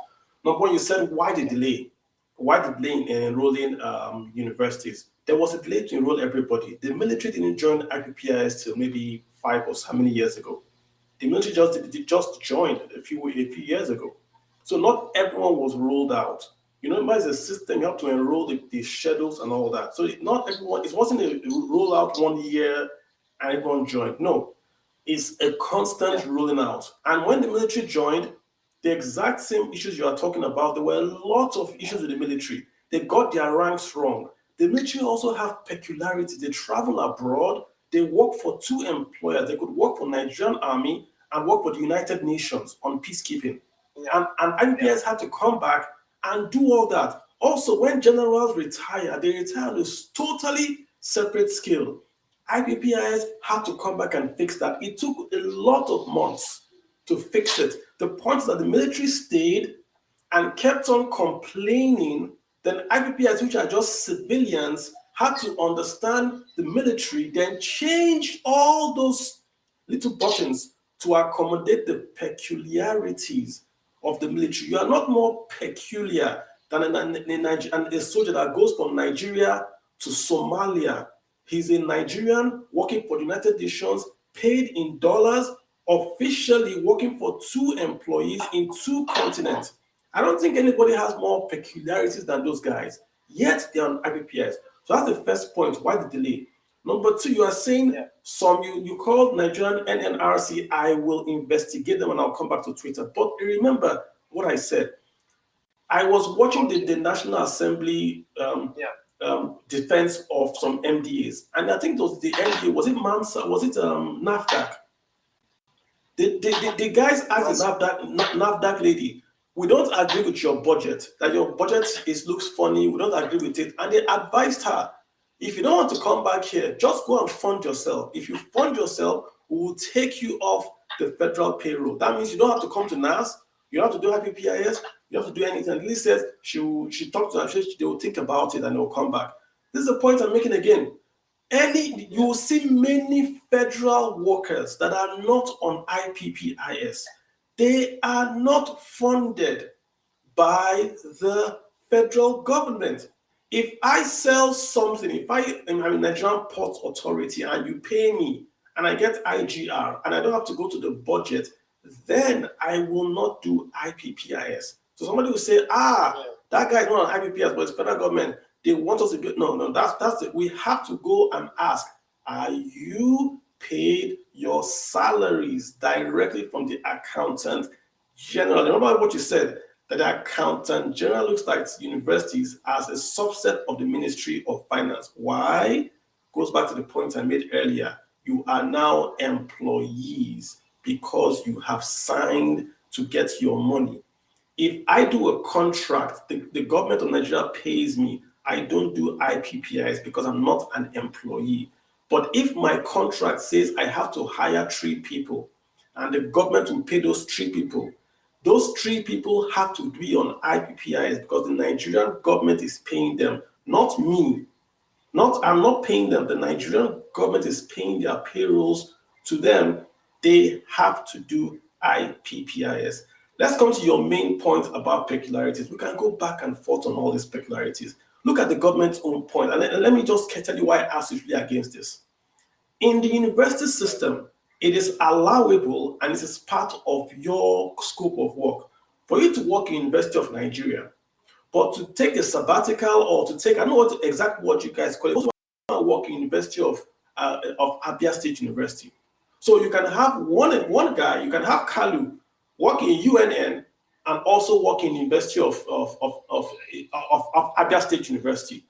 Number one, you said why the delay? Why the delay in enrolling universities? There was a delay to enroll everybody. The military didn't join IPPIS till maybe 5 or so many years ago. The military just joined a few years ago. So not everyone was rolled out. You know, it's a system. You have to enroll the schedules and all that. So not everyone. It wasn't a rollout 1 year and everyone joined. No, it's a constant rolling out. And when the military joined, the exact same issues you are talking about, there were a lot of issues with the military. They got their ranks wrong. The military also have peculiarities. They travel abroad. They work for 2 employers. They could work for Nigerian Army and work for the United Nations on peacekeeping. And IPPIS had to come back and do all that. Also, when generals retire, they retire on a totally separate scale. IPPIS had to come back and fix that. It took a lot of months to fix it. The point is that the military stayed and kept on complaining. Then IPPIS, which are just civilians, had to understand the military, then change all those little buttons to accommodate the peculiarities of the military. You are not more peculiar than a soldier that goes from Nigeria to Somalia. He's a Nigerian working for the United Nations, paid in dollars, officially working for 2 employees in 2 continents. I don't think anybody has more peculiarities than those guys, yet they're on IPPIS. So that's the first point. Why the delay? Number 2, you are saying you called Nigerian NNRC. I will investigate them and I'll come back to Twitter. But remember what I said. I was watching the National Assembly defense of some MDAs, and I think it was the MDA. Was it MAMSA? Was it NAFDAC? The guys asked the NAFDAC lady, we don't agree with your budget, that your budget looks funny, we don't agree with it. And they advised her, if you don't want to come back here, just go and fund yourself. If you fund yourself, we will take you off the federal payroll. That means you don't have to come to NAS, you don't have to do IPPIS, you don't have to do anything. And Lee says she talked to her, they will think about it and they will come back. This is the point I'm making again. You will see many federal workers that are not on IPPIS. They are not funded by the federal government. If I sell something, if I am a Nigerian Port Authority and you pay me and I get IGR and I don't have to go to the budget, then I will not do IPPIS. So somebody will say, that guy is not on IPPIS, but it's federal government. They want us to go. No, that's it. We have to go and ask, are you paid your salaries directly from the accountant general? Remember what you said, that the accountant general looks like universities as a subset of the Ministry of Finance. Why? Goes back to the point I made earlier. You are now employees because you have signed to get your money. If I do a contract, the government of Nigeria pays me, I don't do IPPIS because I'm not an employee. But if my contract says I have to hire 3 people and the government will pay those 3 people, those 3 people have to be on IPPIS because the Nigerian government is paying them, not me. I'm not paying them. The Nigerian government is paying their payrolls to them. They have to do IPPIS. Let's come to your main point about peculiarities. We can go back and forth on all these peculiarities. Look at the government's own point. And let me just tell you why ASUU is really against this. In the university system, it is allowable and it is part of your scope of work for you to work in University of Nigeria. But to take a sabbatical or to take, I don't know exactly what you guys call it, also work in University of Abia State University. So you can have one guy, you can have Kalu work in UNN and also work in University of Abia State University.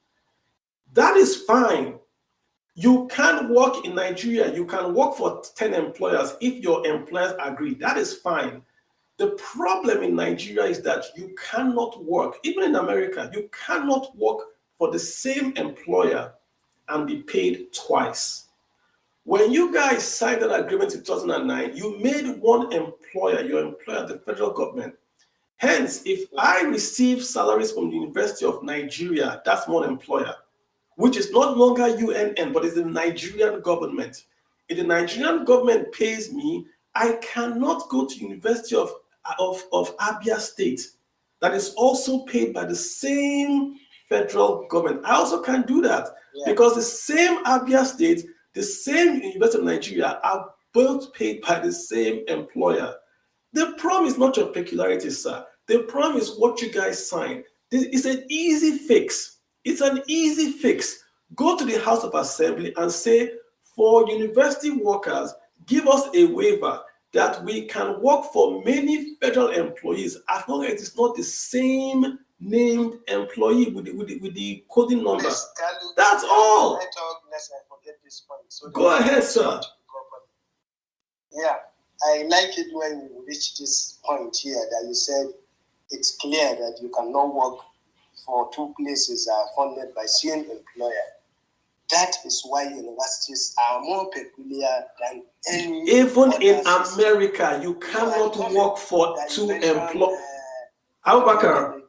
That is fine. You can work in Nigeria, you can work for 10 employers if your employers agree. That is fine. The problem in Nigeria is that you cannot work, even in America, you cannot work for the same employer and be paid twice. When you guys signed that agreement in 2009, you made one employer, your employer, the federal government. Hence, if I receive salaries from the University of Nigeria, that's one employer, which is no longer UNN, but is the Nigerian government. If the Nigerian government pays me, I cannot go to University of Abia State that is also paid by the same federal government. I also can't do that because the same Abia State, the same University of Nigeria are both paid by the same employer. The problem is not your peculiarity, sir. The problem is what you guys signed. It's an easy fix. It's an easy fix. Go to the House of Assembly and say, for university workers, give us a waiver that we can work for many federal employees as long as it's not the same named employee with the coding number. That's all. Let's forget this point. So go ahead, sir. Yeah, I like it when you reach this point here that you said it's clear that you cannot work for 2 places funded by same employer. That is why universities are more peculiar than any. Even in America, you cannot work for 2 employers. Abubakar,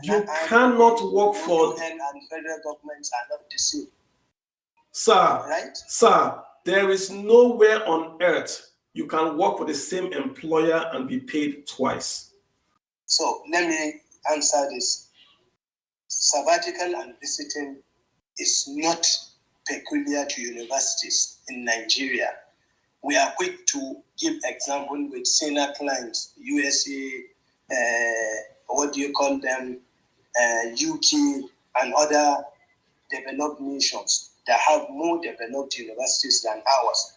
you cannot work for. And federal governments are not the same. Sir, right? Sir, there is nowhere on earth you can work for the same employer and be paid twice. So let me answer this. Sabbatical and visiting is not peculiar to universities in Nigeria. We are quick to give example with senior clients, USA, what do you call them, UK, and other developed nations that have more developed universities than ours.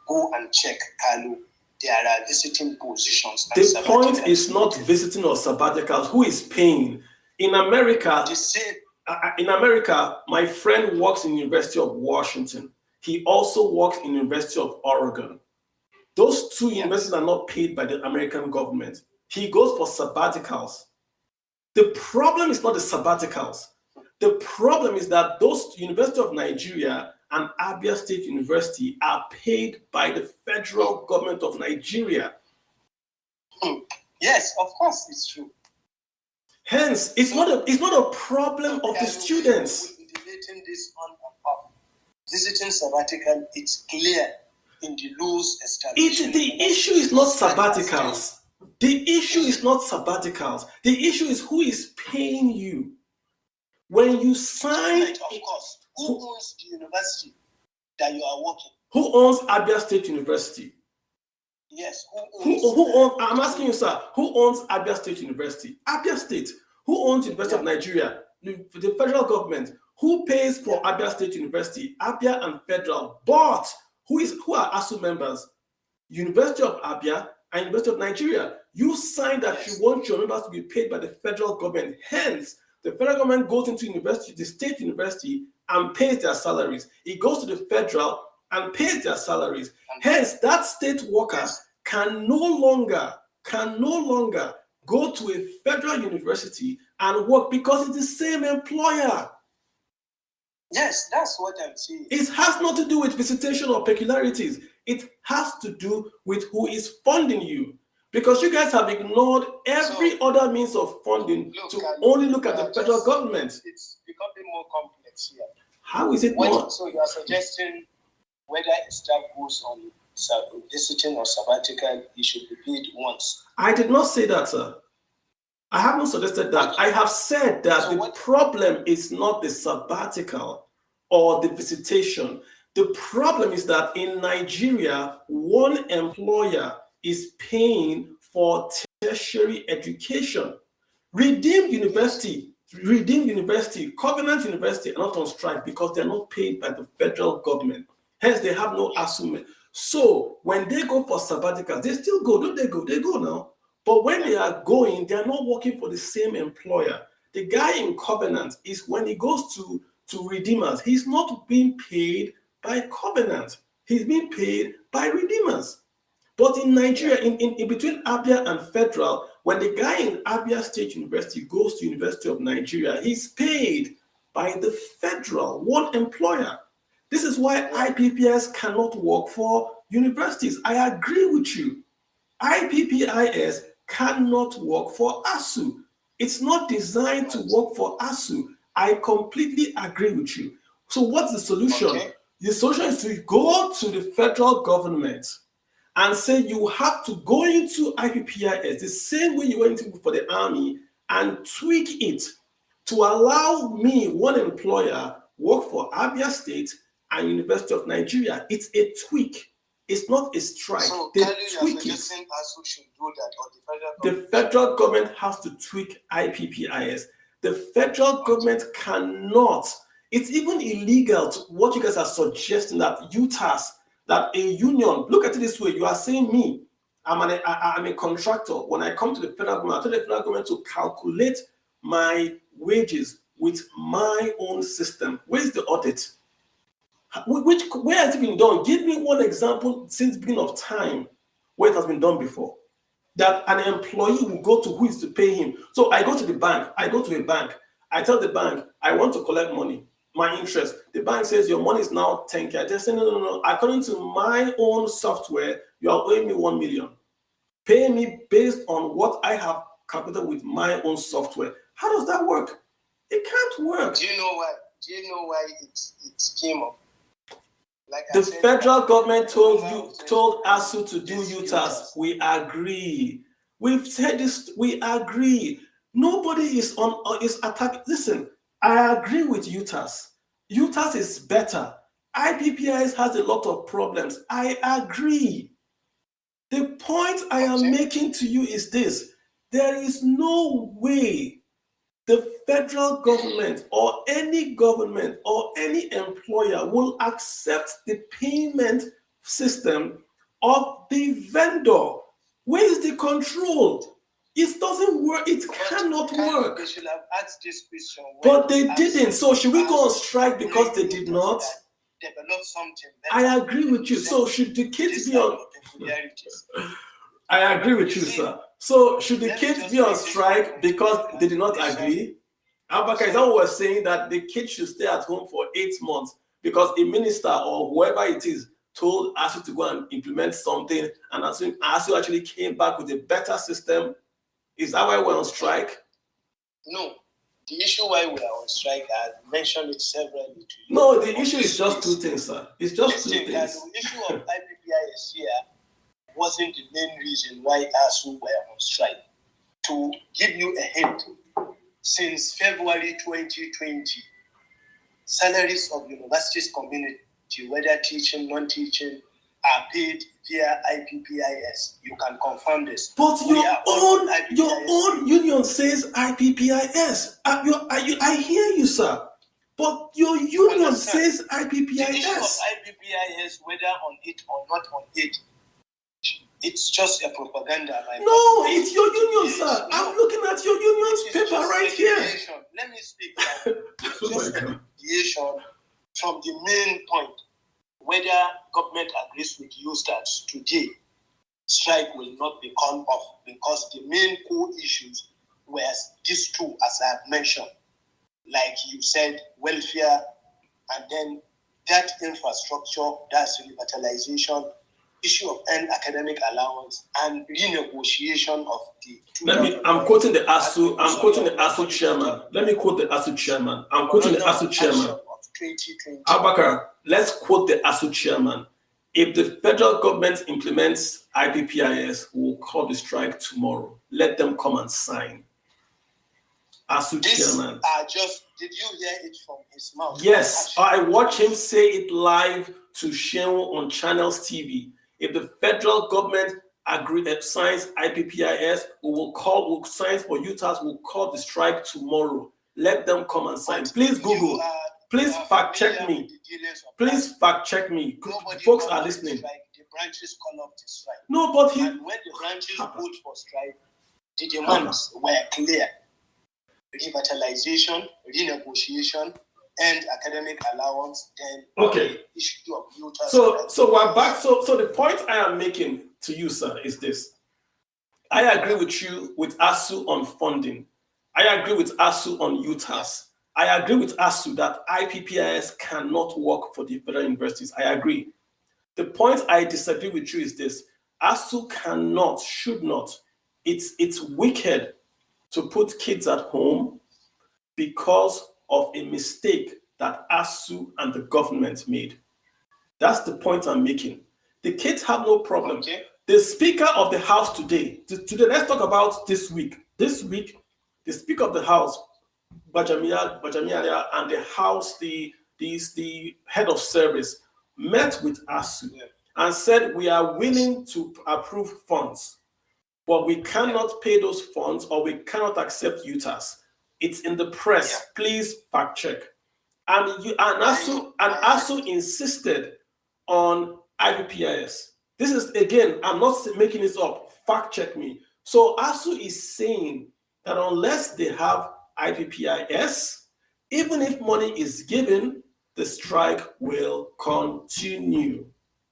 Go and check, Kalu. There are visiting positions. The point is not visiting or sabbaticals. Who is paying? In America, my friend works in University of Washington. He also works in University of Oregon. Those 2 universities are not paid by the American government. He goes for sabbaticals. The problem is not the sabbaticals. The problem is that those University of Nigeria and Abia State University are paid by the federal government of Nigeria. Yes, of course, it's true. Hence, it's not a problem of the students. We'll be debating this on and off. Visiting sabbatical, it's clear in the laws established. The issue is not sabbaticals. The issue is not sabbaticals. The issue is who is paying you. When you sign, of course, who owns the university that you are working? Who owns Abia State University? Yes, who owns? I'm asking you, sir. Who owns Abia State University? Abia State. Who owns University of Nigeria? The federal government. Who pays for Abia State University? Abia and federal. But who are ASUU members? University of Abia and University of Nigeria. You signed that you want your members to be paid by the federal government. Hence, the federal government goes into university, the state university, and pays their salaries. It goes to the federal and pays their salaries. Hence, that state worker can no longer go to a federal university and work because it's the same employer. Yes, that's what I'm saying. It has not to do with visitation or peculiarities. It has to do with who is funding you. Because you guys have ignored every other means of funding to only look at the federal government. It's becoming more complex here. How is it more? So you are suggesting whether a staff goes on visiting or sabbatical, he should be paid once. I did not say that, sir. I haven't suggested that. I have said that the problem is not the sabbatical or the visitation. The problem is that in Nigeria, one employer is paying for tertiary education. Redeemed University, Covenant University are not on strike because they're not paid by the federal government. Hence, they have no ASUU. So when they go for sabbaticals, they still go, don't they go? They go now. But when they are going, they are not working for the same employer. The guy in Covenant is when he goes to Redeemers, he's not being paid by Covenant. He's being paid by Redeemers. But in Nigeria, in between Abia and Federal, when the guy in Abia State University goes to University of Nigeria, he's paid by the federal, one employer. This is why IPPIS cannot work for universities. I agree with you. IPPIS cannot work for ASUU. It's not designed to work for ASUU. I completely agree with you. So what's the solution? Okay. The solution is to go to the federal government and say you have to go into IPPIS the same way you went into for the army and tweak it to allow me, one employer, work for Abia State and University of Nigeria. It's a tweak. It's not a strike. So they tweak it. ASUU should do that, or the federal government has to tweak IPPIS. The federal government cannot. It's even illegal to what you guys are suggesting that UTAS, that a union, look at it this way, you are saying me, I'm a contractor. When I come to the federal government, I tell the federal government to calculate my wages with my own system. Where's the audit? Where has it been done? Give me one example since the beginning of time where it has been done before. That an employee will go to who is to pay him. So I go to the bank, I go to a bank, I tell the bank, I want to collect money, my interest. The bank says your money is now 10K. I just say, no. According to my own software, you are owing me 1 million. Pay me based on what I have calculated with my own software. How does that work? It can't work. Do you know why it came up? Like the federal government told ASUU to do UTAS. We agree. We've said this. We agree. Nobody is attacking. Listen, I agree with UTAS. UTAS is better. IPPIS has a lot of problems. I agree. The point I am making to you is this: there is no way the federal government or any employer will accept the payment system of the vendor. Where is the control? It doesn't work. It cannot work. They should have asked this question. But they didn't. So should we go on strike because they did not? Develop something. I agree with you. So should the kids be on? I agree with you, sir. So should the kids be on strike because they did not agree? Abaka, is that what we're saying, that the kids should stay at home for 8 months because a minister or whoever it is told ASUU to go and implement something, and ASUU actually came back with a better system? Is that why we're on strike? No. The issue why we are on strike, I mentioned it severally to you. No, the issue is just two things, sir. It's just two things. The issue of IPPIS here wasn't the main reason why ASUU were on strike. To give you a hint, since February 2020, salaries of universities community, whether teaching, non-teaching, are paid via IPPIS. You can confirm this. But your own union says IPPIS. I hear you, sir. But your union says IPPIS. The issue of IPPIS, whether on it or not on it, it's just a propaganda. No, it's your union, sir. I'm looking at your union's paper right here. Let me speak. It's just a deviation from the main point. Whether government agrees with you that today strike will not be called off, because the main core issues were these two, as I have mentioned. Like you said, welfare and then that infrastructure, that's revitalization, issue of end academic allowance, and renegotiation of the. I'm quoting the ASUU. I'm quoting the ASUU chairman. Let me quote the ASUU chairman. I'm quoting the ASUU chairman. Abakar, let's quote the ASUU chairman. If the federal government implements IPPIS, we'll call the strike tomorrow. Let them come and sign. ASUU chairman. Did you hear it from his mouth? Yes, I watched him say it live to Shehu on Channels TV. If the federal government signs IPPIS, we'll sign for Utah. We'll call the strike tomorrow. Let them come and sign. Please Google. Please fact check me. Please fact check me. Folks are listening. The branches call up the strike. No, but and when the branches vote for strike, the demands were clear: revitalization, renegotiation, and academic allowance. Then okay. Issue of Utah. So we're back. So the point I am making to you, sir, is this. I agree with you with ASUU on funding. I agree with ASUU on UTAS. I agree with ASUU that IPPIS cannot work for the federal universities. I agree. The point I disagree with you is this. ASUU cannot, should not. It's wicked to put kids at home because of a mistake that ASUU and the government made. That's the point I'm making. The kids have no problem. Okay. The Speaker of the House today, let's talk about this week. This week, the Speaker of the House, Bajamia, and the House, the head of service, met with ASUU and said, we are willing to approve funds, but we cannot pay those funds or we cannot accept UTAS. It's in the press. Please fact check. And ASUU insisted on IPPIS. This is, again, I'm not making this up. Fact check me. So ASUU is saying that unless they have IPPIS, even if money is given, the strike will continue.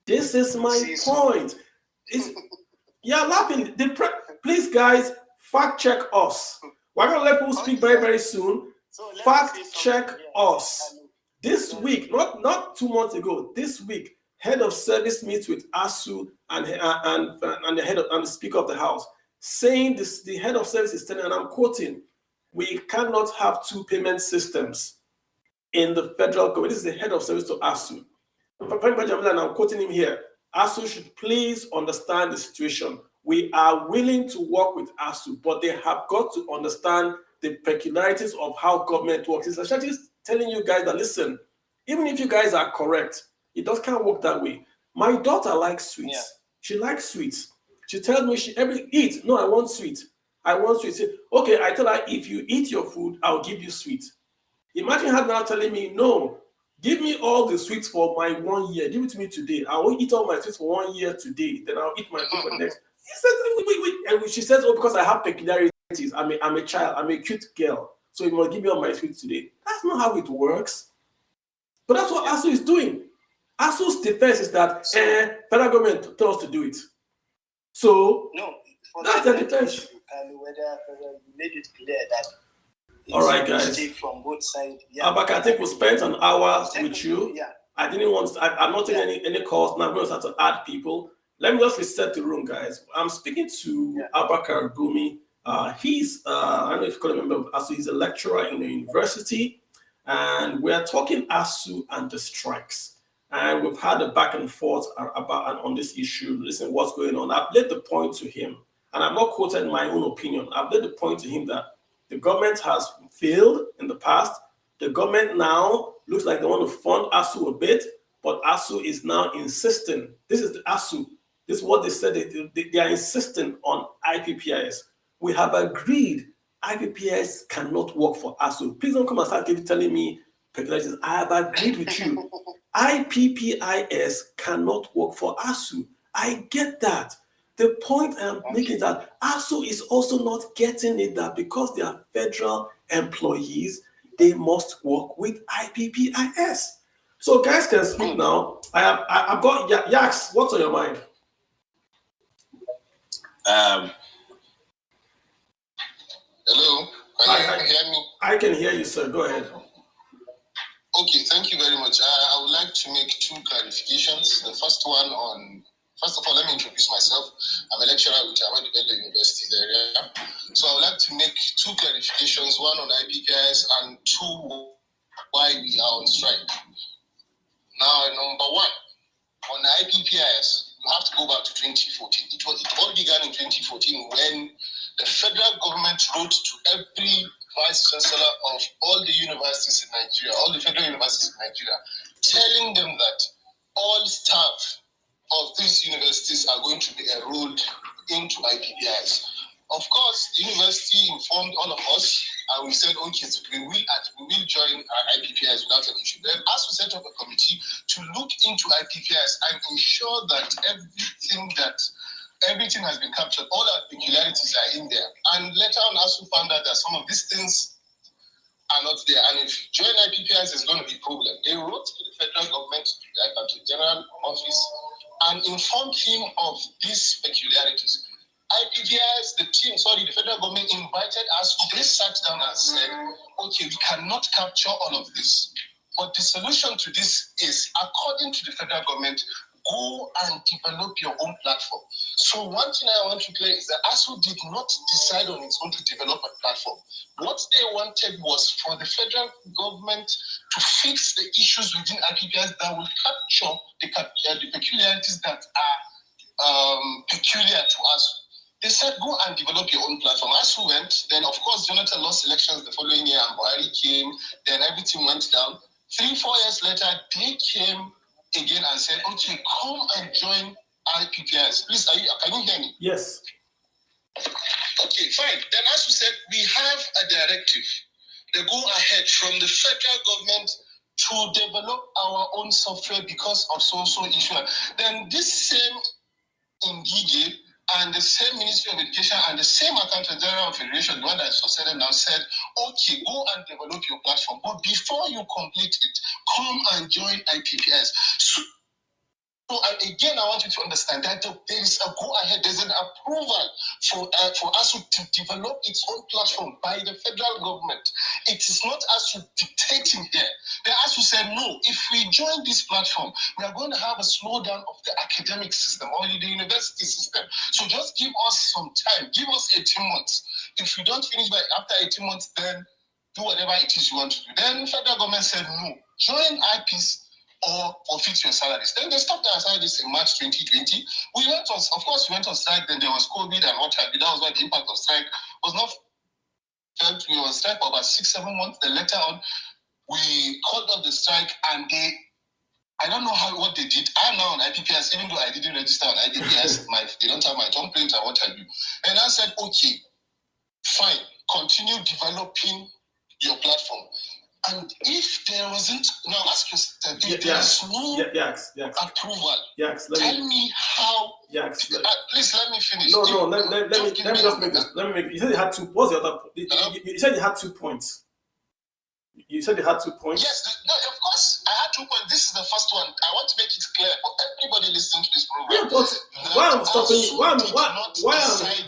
This is my point. You're laughing. Please, guys, fact check us. We're going to let people speak very, very soon. Fact check us. This week, not 2 months ago, this week, head of service meets with ASUU and the head and the Speaker of the House, saying this, the head of service is telling, and I'm quoting, we cannot have two payment systems in the federal government. This is the head of service to ASUU. And I'm quoting him here. ASUU should please understand the situation. We are willing to work with ASUU, but they have got to understand the peculiarities of how government works. It's actually telling you guys that, listen, even if you guys are correct, it can't work that way. My daughter likes sweets. Yeah. She likes sweets. She tells me eat. No, I want sweet. I want sweet. Okay, I tell her, if you eat your food, I'll give you sweet. Imagine her now telling me, no, give me all the sweets for my 1 year. Give it to me today. I will eat all my sweets for 1 year today. Then I'll eat my food for the next. He says, wait. And she says, oh, because I have peculiarities. I'm a child. I'm a cute girl. So you must give me all my sweets today. That's not how it works. But that's what ASUU is doing. ASUU's defense is that federal government tells us to do it. So that's the defense. Whether you made it clear that all right, guys. From both sides. Abaka, I think we spent an hour with you. Yeah. I didn't want to, I'm not taking any calls. Now I'm going to start to add people. Let me just reset the room, guys. I'm speaking to Abaka Gumi. He's, I don't know if you can remember, ASUU, he's a lecturer in a university. And we're talking ASUU and the strikes. And we've had a back and forth on this issue. Listen, what's going on. I've laid the point to him. And I'm not quoting my own opinion. I've laid the point to him that the government has failed in the past. The government now looks like they want to fund ASUU a bit, but ASUU is now insisting. This is the ASUU. This is what they said. They are insisting on IPPIS. We have agreed IPPIS cannot work for ASUU. Please don't come and start telling me peculiarities. I have agreed with you. IPPIS cannot work for ASUU. I get that. The point I'm making is that ASUU is also not getting it that because they are federal employees, they must work with IPPIS. So guys can speak now. I've got Yax. What's on your mind? Hello, can you hear me? I can hear you, sir. Go ahead. Okay, thank you very much. I would like to make two clarifications. The first one first of all, let me introduce myself. I'm a lecturer with Ahmadu Bello University area. So I would like to make two clarifications, one on IPPIS and two, why we are on strike. Now, number one, on the IPPIS, you have to go back to 2014. It all began in 2014 when the federal government wrote to every vice chancellor of all the universities in Nigeria, all the federal universities in Nigeria, telling them that all staff of these universities are going to be enrolled into IPPIS. Of course, the university informed all of us, and we said, okay, so we will join IPPIS without an issue. Then, as we set up a committee to look into IPPIS and ensure that everything has been captured, all our peculiarities are in there. And later on, as we found out that some of these things are not there, and if join IPPIS is going to be a problem. They wrote to the federal government, the Attorney General office, and informed him of these peculiarities. the federal government invited us. They sat down and said, okay, we cannot capture all of this. But the solution to this is, according to the federal government, go and develop your own platform. So one thing I want to clear is that ASUU did not decide on its own to develop a platform. What they wanted was for the federal government to fix the issues within IPPS that will capture the peculiarities that are peculiar to us. They said, go and develop your own platform. ASUU went, then of course Jonathan lost elections the following year and Buhari came, then everything went down. 3-4 years later, they came again and said, okay, come and join IPPS. Please, can you hear me? Yes. Okay, fine. Then as we said, we have a directive, the go ahead from the federal government to develop our own software because of so issue. Then this same Ngige and the same Ministry of Education and the same Accountant General of Federation, the one that is succeeded now, said, okay, go and develop your platform. But before you complete it, come and join IPPS. So again, I want you to understand that there is a go-ahead, there's an approval for ASUU to develop its own platform by the federal government. It is not ASUU dictating here. The ASUU said, no, if we join this platform, we are going to have a slowdown of the academic system or the university system. So just give us some time, give us 18 months. If we don't finish by after 18 months, then do whatever it is you want to do. Then the federal government said, no, join IPs or forfeit your salaries. Then they stopped our salaries in March 2020. We went on strike, then there was COVID and what have you. That was why the impact of strike was not felt. We were on strike for about 6-7 months. Then later on, we called off the strike and I don't know what they did. I'm now on IPPS, even though I didn't register on IPPS. They don't have my thumbprint and what have you. And I said, okay, fine, continue developing your platform. And if there wasn't, now ask yourself, if there's no approval, tell me how. Please let me finish. No, let me just make this. You said you had two. What's the other? You said you had 2 points. You said you had 2 points. Yes, of course, I had 2 points. This is the first one. I want to make it clear for everybody listening to this program. Yeah, but why I'm stopping you? Why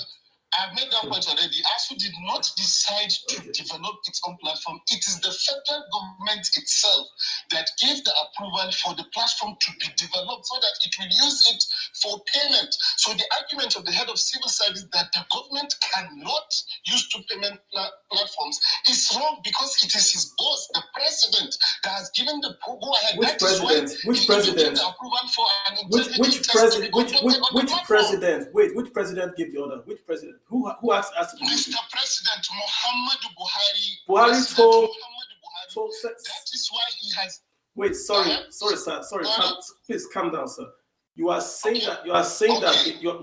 I've made that point already. ASUU did not decide to develop its own platform. It is the federal government itself that gave the approval for the platform to be developed so that it will use it for payment. So the argument of the head of civil service that the government cannot use to payment platforms is wrong because it is his boss, the president, that has given the go-ahead. Which president? Which president? The approval for an which president? Which president? Wait, which president gave the order? Which president? Who asked us to do Mr. President Muhammadu Buhari. Buhari told. That is why he has. Wait, sorry, sir. Please calm down, sir. You are saying that.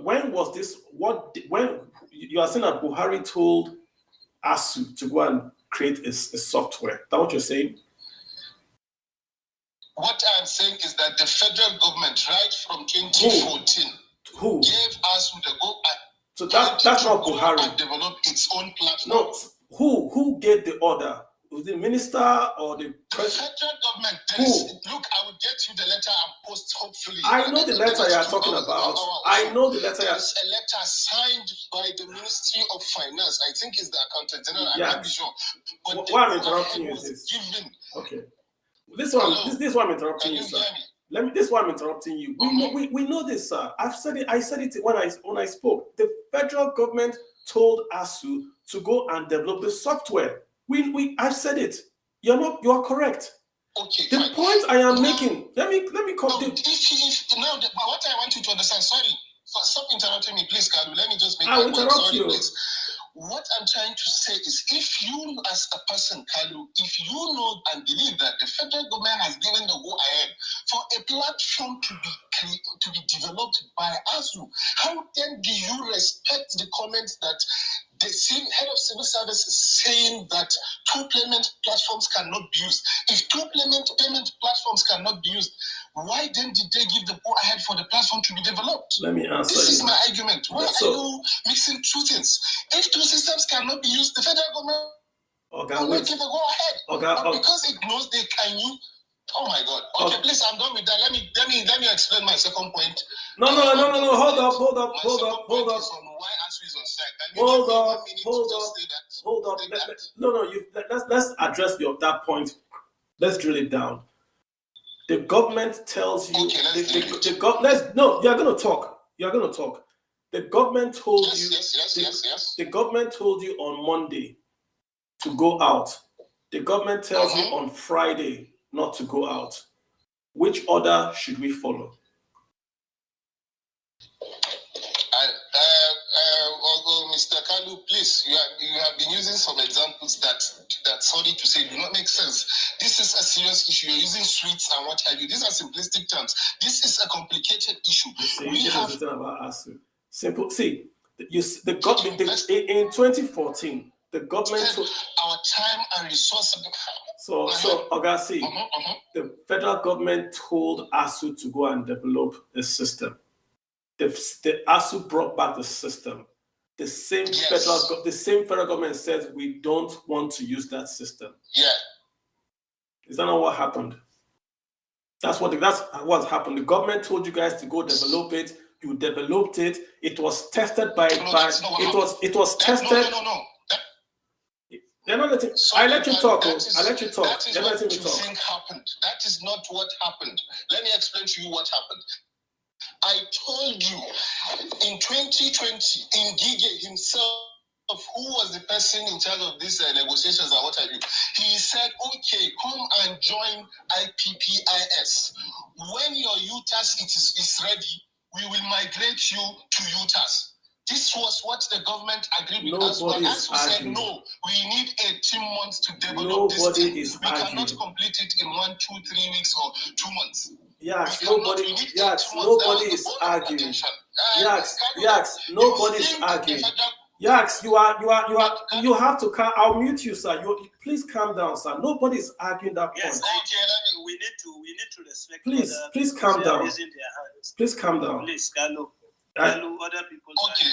When was this? When you are saying that Buhari told ASUU to go and create a software? Is that what you're saying? What I'm saying is that the federal government, right from 2014, gave ASUU the go. So that's not Buhari. And develop its own platform. No, who gave the order? Was the minister or the president? The federal government. Look, I will get you the letter and post. Hopefully, I know the letter you are talking about. I know the letter. There's a letter signed by the Ministry of Finance. I think it's the Accountant General. I'm not sure. But why I'm interrupting you is this. Given. Okay. This is why I'm interrupting you, sir. This is why I'm interrupting you. We know this, sir. I said it when I spoke. The federal government told ASUU to go and develop the software. I've said it. You are correct. Okay. The fine. point I am making. Let me come. No, what I want you to understand. Sorry, stop interrupting me, please, Carlo. Let me just make I will my point. interrupt Sorry, you. please. What I'm trying to say is, if you, as a person, Carlo, if you know and believe that the federal government has given the go-ahead for a platform to be developed by ASUU, how then do you respect the comments that the same head of civil service is saying that two payment platforms cannot be used? If two payment platforms cannot be used, why then did they give the go-ahead for the platform to be developed? Let me answer This you. is my argument. Why are you mixing two things? If two systems cannot be used, the federal government will not give a go-ahead. But because it knows they can use. Oh my God. Okay, please, I'm done with that. Let me explain my second point. No. Hold up. On why ASUU is on strike. Hold up. Let's address that point. Let's drill it down. The government tells you. Okay, you're gonna talk. The government told you. Yes. The government told you on Monday to go out. The government tells you on Friday not to go out. Which order should we follow? Mr. Kalu, please, you have been using some examples that sorry to say do not make sense. This is a serious issue. You're using sweets and what have you. These are simplistic terms. This is a complicated issue. This about ASUU. Simple. See, the government in 2014, the government our time and resources. So Augasti, the federal government told ASUU to go and develop a system. The ASUU brought back the system. The same federal government says we don't want to use that system. Yeah. Is that not what happened? That's what happened. The government told you guys to go develop it. You developed it. It was tested tested. No. They're not letting. I let you talk. I let you talk. That is what you think happened. That is not what happened. Let me explain to you what happened. I told you in 2020, Ngige himself, who was the person in charge of these negotiations and what have you, he said, okay, come and join IPPIS. When your UTAS is ready, we will migrate you to UTAS. This was what the government agreed with us. But as we said, no, we need 18 months to develop this thing. We cannot complete it in 1, 2, 3 weeks or 2 months. Yes, nobody is arguing. Yes, nobody is arguing. Yes, you have to calm. I'll mute you, sir. Please calm down, sir. Nobody is arguing that point. Yes, okay, we need to respect. Please calm down. Please calm down. Please, Carlo, other people. Okay.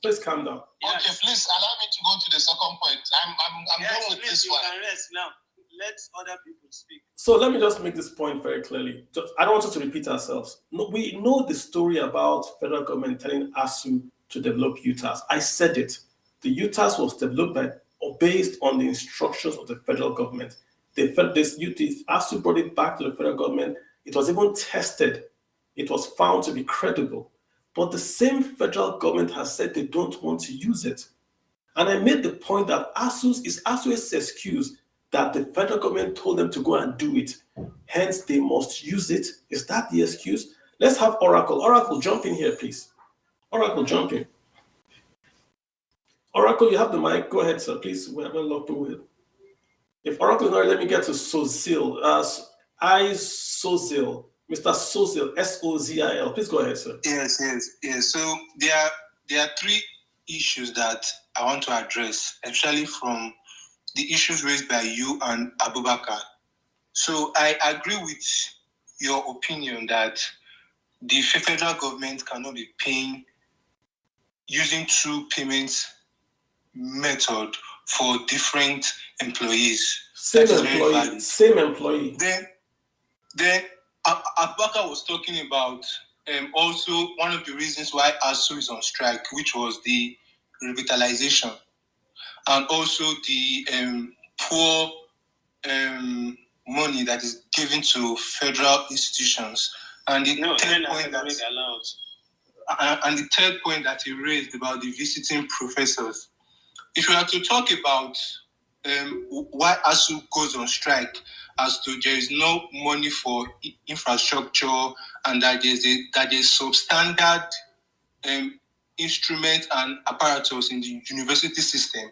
Please calm down. Okay, please allow me to go to the second point. I'm done with this one. You can rest now. Let other people speak. So let me just make this point very clearly. I don't want us to repeat ourselves. No, we know the story about federal government telling ASUU to develop UTAS. I said it. The UTAS was developed based on the instructions of the federal government. ASUU brought it back to the federal government. It was even tested. It was found to be credible. But the same federal government has said they don't want to use it. And I made the point that ASUU's excuse that the federal government told them to go and do it. Hence, they must use it. Is that the excuse? Let's have Oracle. Oracle, jump in here, please. Oracle, jump in. Oracle, you have the mic. Go ahead, sir. Please, we haven't locked the wheel. If Oracle is not, let me get to Sozil. Sozil. Mr. Sozil, S-O-Z-I-L. Please go ahead, sir. Yes. So there are three issues that I want to address, especially from the issues raised by you and Abubakar. So I agree with your opinion that the federal government cannot be paying using two payment method for different employees. Same employee. Then Abubakar was talking about also one of the reasons why ASUU is on strike, which was the revitalization and also the poor money that is given to federal institutions. And the third point that he raised about the visiting professors. If we are to talk about why ASUU goes on strike, as to there is no money for infrastructure and that there's substandard instruments and apparatus in the university system,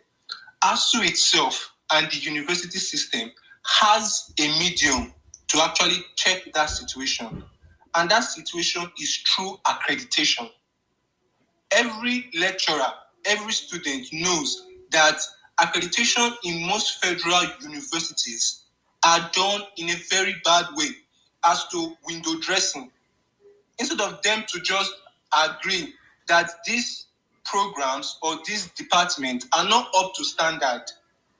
ASUU itself and the university system has a medium to actually check that situation. And that situation is through accreditation. Every lecturer, every student knows that accreditation in most federal universities are done in a very bad way as to window dressing. Instead of them to just agree that these programs or these departments are not up to standard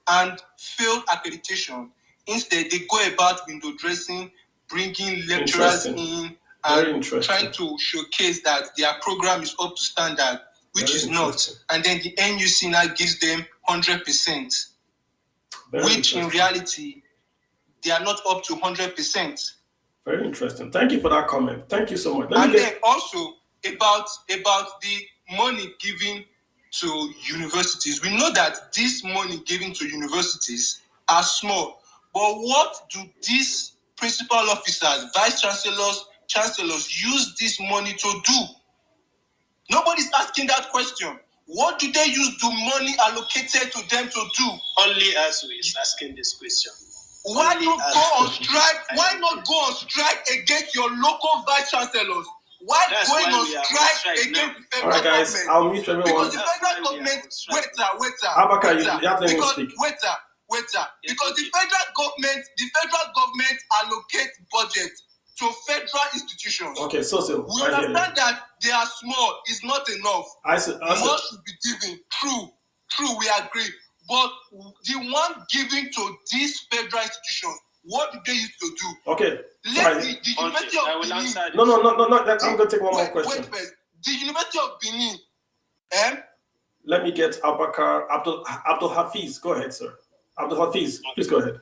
and fail accreditation, instead they go about window dressing, bringing lecturers in and trying to showcase that their program is up to standard, which is not. And then the NUC now gives them 100%, which in reality, they are not up to 100%. Very interesting. Thank you for that comment. Thank you so much. Then also about the money given to universities. We know that this money given to universities are small. But what do these principal officers, vice chancellors use this money to do? Nobody's asking that question. What do they use the money allocated to them to do? Only ASUU is asking this question. Why not go on strike? Why not go on strike against your local vice chancellors? Why going on strike against the federal government? All right, guys, I'll mute everyone. Because the federal government, because the federal government allocates budget to federal institutions. Okay, so we understand that they are small. It's not enough. More should be given. True, we agree. But the one given to these federal institutions, what do they use to do? Okay. The University of Benin. No. I'm going to take one more question. Wait. The University of Benin. Let me get Abdul Hafiz. Go ahead, sir. Abdul Hafiz, please go ahead.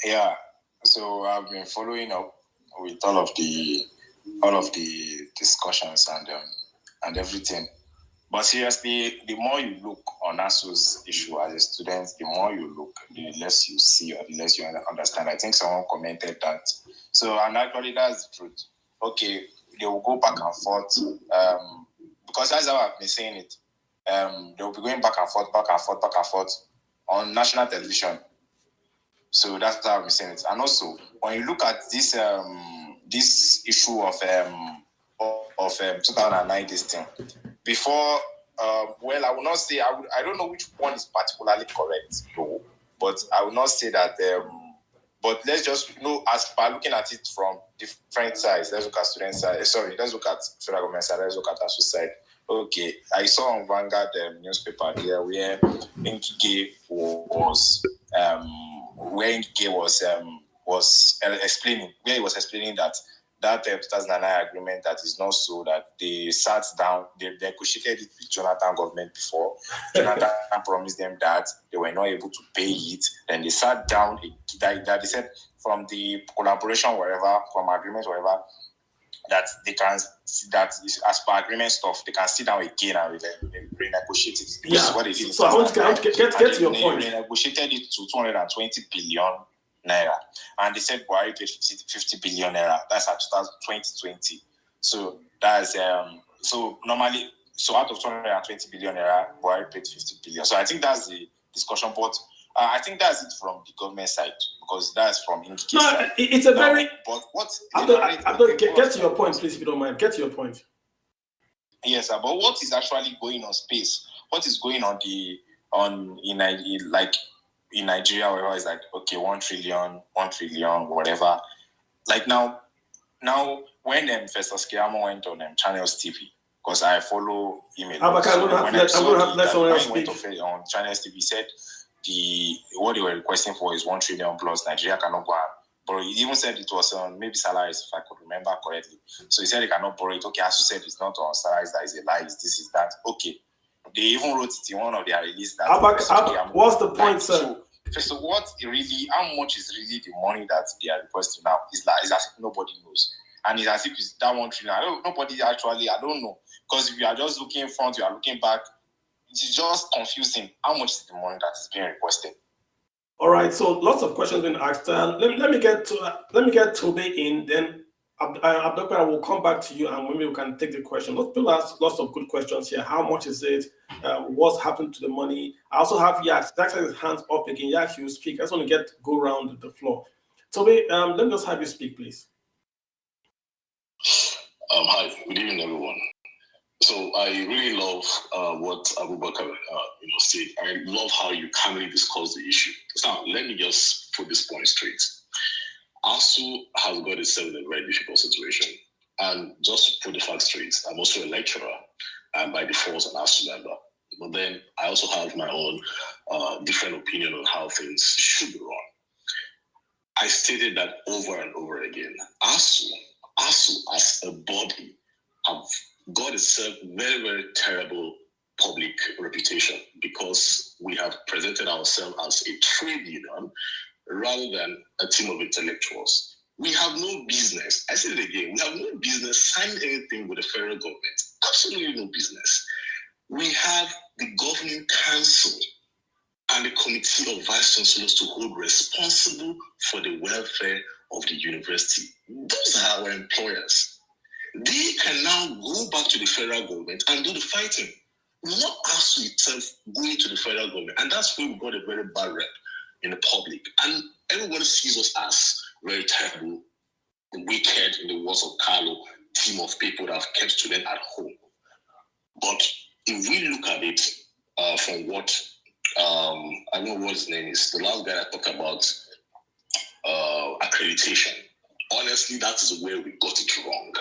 Yeah. So I've been following up with all of the discussions and everything. But seriously, the more you look on ASUU's issue as a student, the more you look, the less you see or the less you understand. I think someone commented that. So, and actually that's the truth. Okay, they will go back and forth because that's how I've been saying it. They will be going back and forth on national television. So that's how I've been saying it. And also, when you look at this issue of 2009, this thing, before, well, I will not say, I don't know which one is particularly correct, though, but I will not say that, but let's just, as by looking at it from different sides, let's look at student side, let's look at federal government side, let's look at ASUU side. Okay, I saw on Vanguard newspaper here where Ngige was explaining that 2009 agreement that is not so, that they sat down, they negotiated it with Jonathan government before. Jonathan promised them that they were not able to pay it. Then they sat down, that they said from the collaboration, wherever, from agreement, wherever, that they can, that is, as per agreement stuff, they can sit down again and renegotiate it. Yeah. This is what they did. So I want to get to your point. They renegotiated it to 220 billion naira, and they said Buhari paid 50 billion naira. That's at 2020. So that's so normally, so out of 220 billion naira, Buhari paid 50 billion. So I think that's the discussion. But I think that's it from the government side, because that's from Ngige side. It's a very. But what? Get to your point, please, if you don't mind. Get to your point. Yes, but what is actually going on space? What is going on in Nigeria, where it's like, okay, 1 trillion, whatever. Like now when Festus Keyamo went on Channels TV, because I follow email. I'm going to let someone else speak. On Channels TV, said what they were requesting for is 1 trillion plus. Nigeria cannot go out. But he even said it was on maybe salaries, if I could remember correctly. So he said he cannot borrow it. Okay, ASUU said it's not on salaries, that is a lie, this is that. Okay. They even wrote it in one of their release that. What's the point, sir? So how much is really the money that they are requesting now? Is as if nobody knows. And it's as if it's that 1 trillion. Nobody actually, I don't know. Because if you are just looking in front, you are looking back, it's just confusing. How much is the money that is being requested? All right, so lots of questions being asked. Let me get Tobe in, then Abdullah will come back to you, and maybe we can take the question. People ask lots of good questions here. How much is it? What's happened to the money? I also have Yax. Yax has his hands up again. Yax, you speak. I just want to go around the floor. Tobe, let me just have you speak, please. Hi, good evening, everyone. So I really love what Abubakar said. I love how you calmly discuss the issue. Now, let me just put this point straight. ASUU has got itself in a very difficult situation. And just to put the facts straight, I'm also a lecturer and by default an ASUU member. But then I also have my own different opinion on how things should be run. I stated that over and over again. ASUU as a body have got itself very, very terrible public reputation because we have presented ourselves as a trade union rather than a team of intellectuals. We have no business, I say it again, we have no business signing anything with the federal government. Absolutely no business. We have the governing council and the committee of vice chancellors to hold responsible for the welfare of the university. Those are our employers. They can now go back to the federal government and do the fighting. Not ASUU itself going to the federal government. And that's where we got a very bad rep in the public. And everyone sees us as very terrible, wicked, in the words of Carlo, team of people that have kept students at home. But if we look at it from what, I don't know what his name is, the last guy that talked about accreditation, honestly, that is where we got it wrong.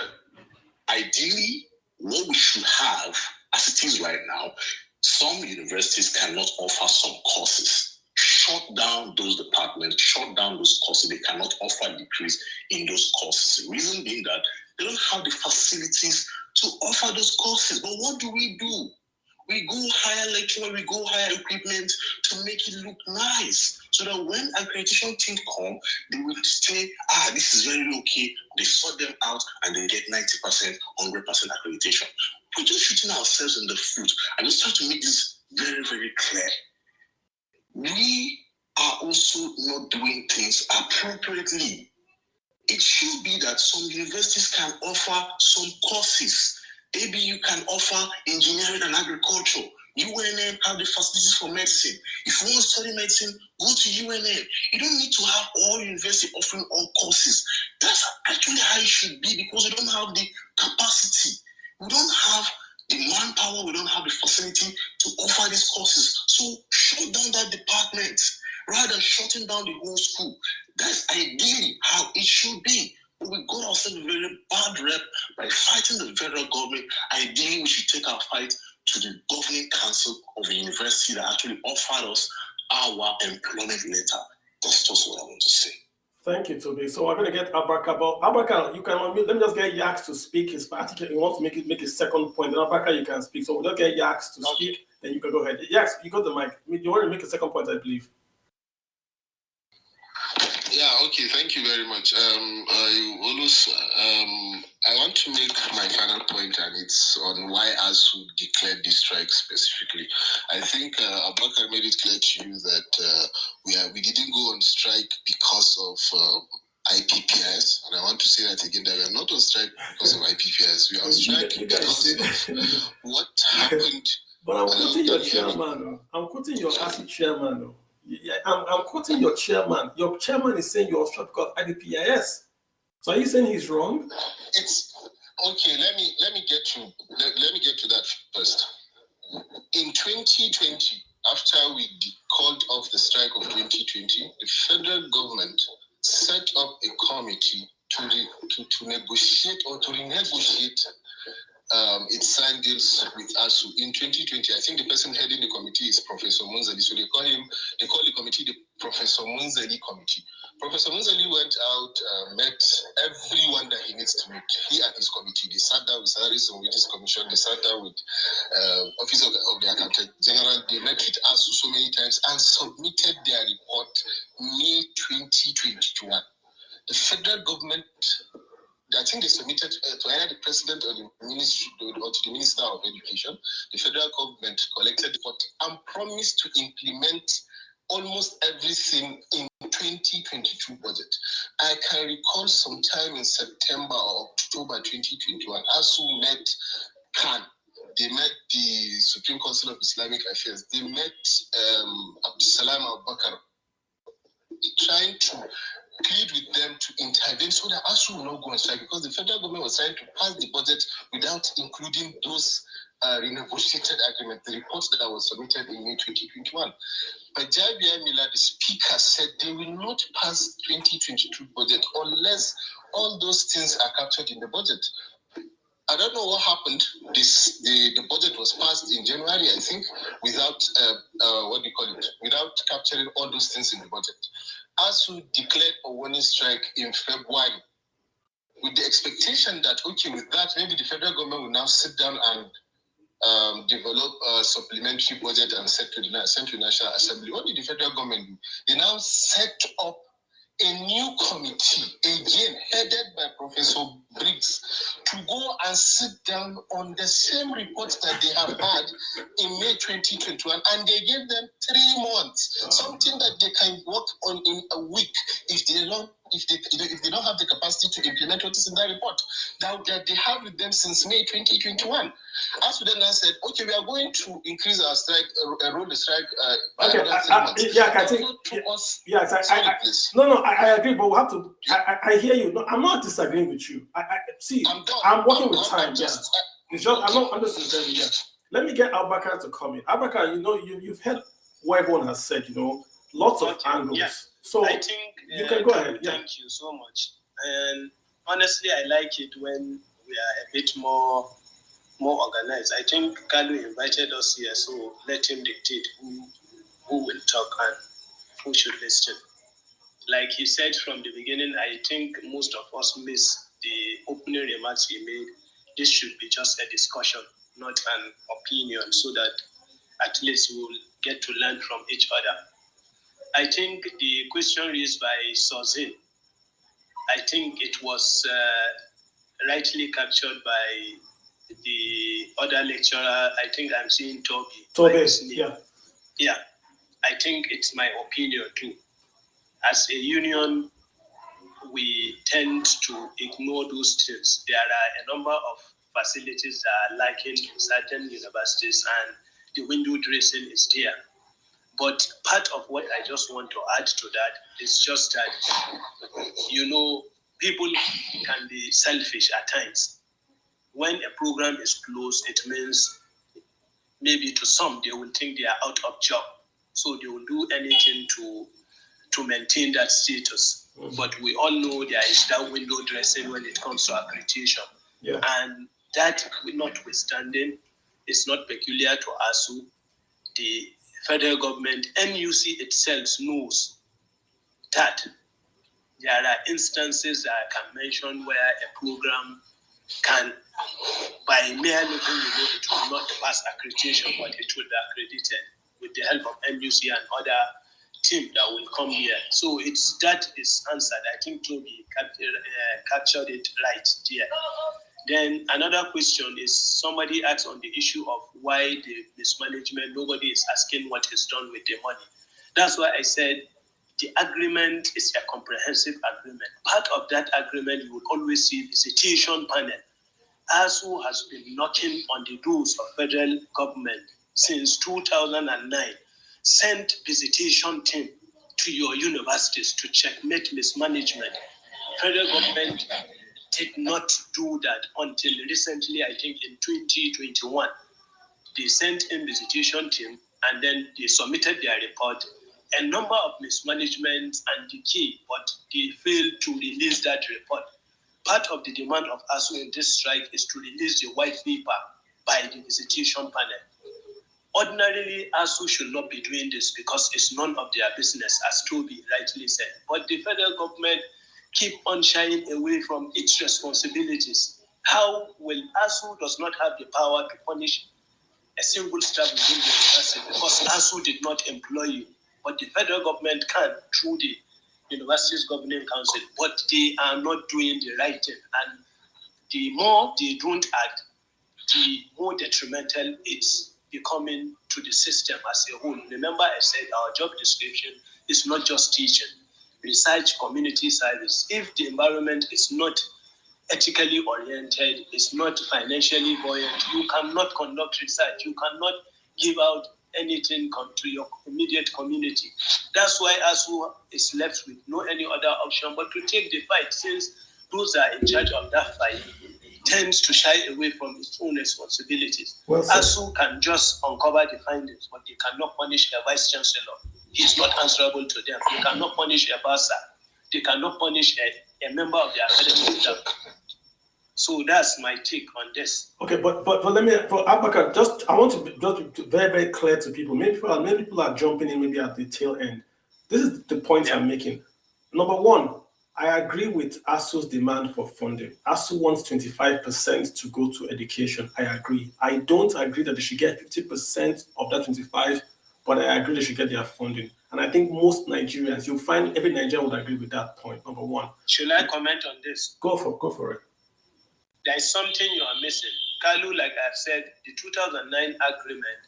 Ideally, what we should have, as it is right now, some universities cannot offer some courses. Shut down those departments, shut down those courses. They cannot offer degrees in those courses. The reason being that they don't have the facilities to offer those courses. But what do? We go hire lecturer, we go hire equipment to make it look nice. So that when accreditation team come, they will say, this is very low key. They sort them out and they get 90%, 100% accreditation. We're just shooting ourselves in the foot. I just try to make this very, very clear. We are also not doing things appropriately. It should be that some universities can offer some courses. ABU can offer engineering and agriculture. UNM have the facilities for medicine. If you want to study medicine, go to UNM. You don't need to have all university offering all courses. That's actually how it should be because we don't have the capacity. We don't have the manpower. We don't have the facility to offer these courses. So shut down that department rather than shutting down the whole school. That's ideally how it should be. But we got ourselves a very bad rep by fighting the federal government. Ideally, we should take our fight to the governing council of the university that actually offered us our employment letter. That's just what I want to say. Thank you, Toby. So we're going to get Abaka. But Abaka, you can unmute. Let me just get Yax to speak his part. He wants to make his second point. Then Abaka, you can speak. So we'll just get Yax to speak. Then you can go ahead. Yax, you got the mic. You want to make a second point, I believe. Yeah, okay, thank you very much. I want to make my final point, and it's on why ASUU declared this strike specifically. I think Abubakar made it clear to you that we didn't go on strike because of IPPS, and I want to say that again, that we are not on strike because of IPPS. We are on strike because of what happened. But I'm quoting your chairman. I'm quoting your ASUU chairman. I'm quoting your chairman. Your chairman is saying you're struck because IDPIS. So are you saying he's wrong? It's okay. Let me get to that first. In 2020, after we called off the strike of 2020, the federal government set up a committee to negotiate or to renegotiate it signed deals with ASUU in 2020. I think the person heading the committee is Professor Munzali. So they call the committee the Professor Munzali Committee. Professor Munzali went out, met everyone that he needs to meet. He and his committee, they sat down with Salaries and Wages Commission, they sat down with Office of the Accountant General, they met with ASUU so many times and submitted their report May 2021. The federal government, I think they submitted to either the president or the ministry or to the minister of education. The federal government collected the report and promised to implement almost everything in 2022 budget. I can recall sometime in September or October 2021, ASUU met CAN. They met the Supreme Council of Islamic Affairs. They met Abdusalam Abubakar, trying to plead with them to intervene so that ASUU will not go on strike, because the federal government was trying to pass the budget without including those renegotiated agreements, the report that was submitted in May 2021. But Jabia Mila, the speaker, said they will not pass 2022 budget unless all those things are captured in the budget. I don't know what happened. The budget was passed in January, I think, without without capturing all those things in the budget. ASUU declared a warning strike in February, with the expectation that, okay, with that, maybe the federal government will now sit down and develop a supplementary budget and send to the National Assembly. What did the federal government do? They now set up a new committee, again headed by Professor Briggs, to go and sit down on the same report that they have had in May 2021, and they gave them 3 months, something that they can work on in a week if they don't have the capacity to implement what is in that report that they have with them since May 2021. ASUU then said, okay, we are going to increase our strike, roll the strike. I agree, but we have to. I hear you. No, I'm not disagreeing with you. I'm working with time. It's just I'm not understanding. Yeah. Let me get Abubakar to comment. Abubakar, you've heard what everyone has said. Lots of angles. Yeah. So I think you can go ahead. Yeah. Thank you so much. And honestly, I like it when we are a bit more organized. I think Kalu invited us here, so let him dictate who will talk and who should listen. Like he said from the beginning, I think most of us miss the opening remarks he made. This should be just a discussion, not an opinion, so that at least we will get to learn from each other. I think the question raised by Sozin, I think it was rightly captured by the other lecturer. I think I'm seeing Toby. Yeah. I think it's my opinion too. As a union, we tend to ignore those things. There are a number of facilities that are lacking in certain universities, and the window dressing is there. But part of what I just want to add to that is just that, people can be selfish at times. When a program is closed, it means maybe to some, they will think they are out of job. So they will do anything to maintain that status. Mm-hmm. But we all know there is that window dressing when it comes to accreditation. Yeah. And that, notwithstanding, is not peculiar to ASUU. The federal government, NUC itself knows that there are instances that I can mention where a program can, by mere looking, it will not pass accreditation, but it will be accredited with the help of NUC and other team that will come here. So that is answered. I think Toby captured it right there. Then another question is, somebody asked on the issue of why the mismanagement, nobody is asking what is done with the money. That's why I said the agreement is a comprehensive agreement. Part of that agreement, you will always see visitation panel. ASUU has been knocking on the doors of federal government since 2009, sent visitation team to your universities to checkmate mismanagement. Federal government did not do that until recently, I think in 2021. They sent in visitation team and then they submitted their report. A number of mismanagement and decay, but they failed to release that report. part of the demand of ASUU in this strike is to release the white paper by the visitation panel. Ordinarily, ASUU should not be doing this because it's none of their business, as Toby rightly said. But the federal government keep on shying away from its responsibilities. How will ASUU does not have the power to punish a single staff within the university because ASUU did not employ you? But the federal government can through the university's governing council, but they are not doing the right thing. And the more they don't act, the more detrimental it's becoming to the system as a whole. Remember, I said our job description is not just teaching, research, community service. If the environment is not ethically oriented, is not financially buoyant, you cannot conduct research, you cannot give out anything to your immediate community. That's why ASUU is left with no any other option but to take the fight, since those are in charge of that fight tends to shy away from its own responsibilities. Well, ASUU can just uncover the findings, but they cannot punish a vice chancellor. He's not answerable to them. They cannot punish a bursar. They cannot punish a member of the academic staff. So that's my take on this. Okay, but let me, for Abubakar, I want to be very, very clear to people. Many people are jumping in maybe at the tail end. This is the point I'm making. Number one, I agree with ASUU's demand for funding. ASUU wants 25% to go to education. I agree. I don't agree that they should get 50% of that 25, but I agree they should get their funding. And I think most Nigerians, you'll find every Nigerian would agree with that point, number one. Should I comment on this? Go for it. There is something you are missing. Kalu, like I've said, the 2009 agreement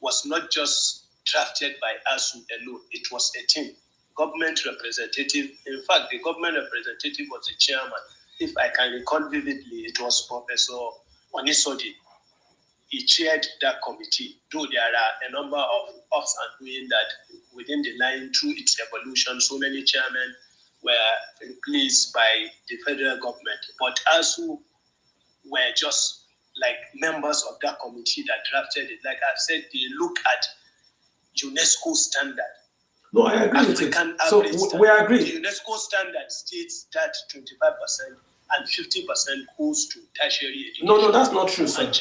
was not just drafted by ASUU alone. It was a team. Government representative, in fact, the government representative was the chairman. If I can recall vividly, it was Professor Onisodi. He chaired that committee, though there are a number of ups and doing that within the line through its evolution. So many chairmen were replaced by the federal government. But ASUU were just like members of that committee that drafted it. Like I've said, they look at UNESCO standard. No, I agree with it. So we agree. The UNESCO standard states that 25% and 50% goes to tertiary education. No, that's not true, sir.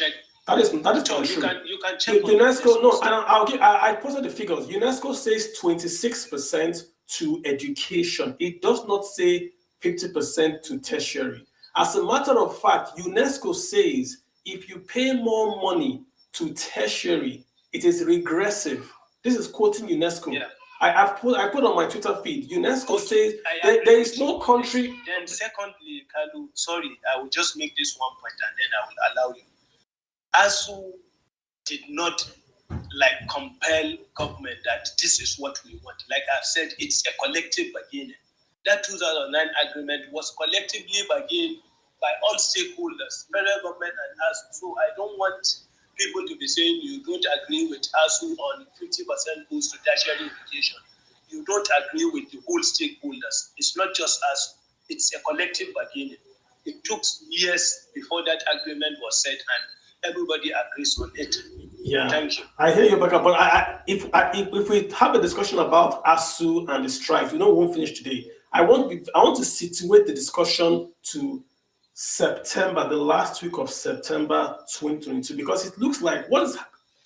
That is not true. You can check. UNESCO, no, I posted the figures. UNESCO says 26% to education. It does not say 50% to tertiary. As a matter of fact, UNESCO says if you pay more money to tertiary, it is regressive. This is quoting UNESCO. Yeah. I put on my Twitter feed. UNESCO says there is no country. Then secondly, Kalu, sorry, I will just make this one point and then I will allow you. ASUU did not compel government that this is what we want. Like I've said, it's a collective bargaining. That 2009 agreement was collectively bargained by all stakeholders, federal government and ASUU. So I don't want people to be saying you don't agree with ASUU on 50% goes to tertiary education. You don't agree with the whole stakeholders. It's not just ASUU. It's a collective bargaining. It took years before that agreement was set and everybody agrees on it. Yeah, thank you. I hear you, Becca, but if we have a discussion about ASUU and the strike, we won't finish today. I want to situate the discussion to September, the last week of September 2022, because it looks like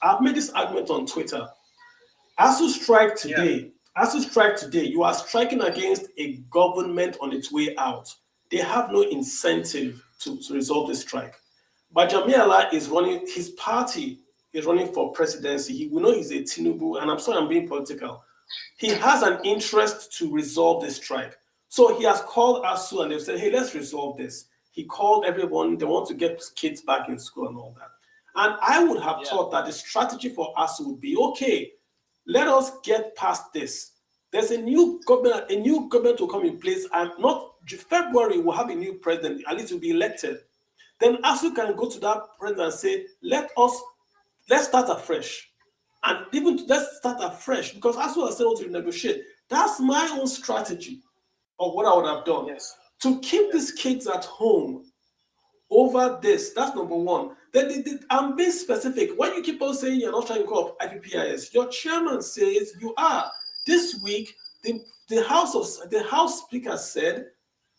I've made this argument on Twitter. ASUU strike today. ASUU strike today. You are striking against a government on its way out. They have no incentive to resolve the strike. But Jamiala is running, his party is running for presidency. We know he's a Tinubu, and I'm sorry I'm being political. He has an interest to resolve this strike. So he has called ASUU and they've said, hey, let's resolve this. He called everyone. They want to get kids back in school and all that. And I would have thought that the strategy for ASUU would be, okay, let us get past this. There's a new government will come in place, and not February we'll have a new president, at least will be elected. Then ASUU can go to that president and say, let's start afresh. And even let's start afresh, because ASUU has said to negotiate. That's my own strategy of what I would have done. Yes. To keep these kids at home over this, that's number one. Then I'm being specific. When you keep on saying you're not trying to call up IPPIS, your chairman says you are. This week, the House Speaker said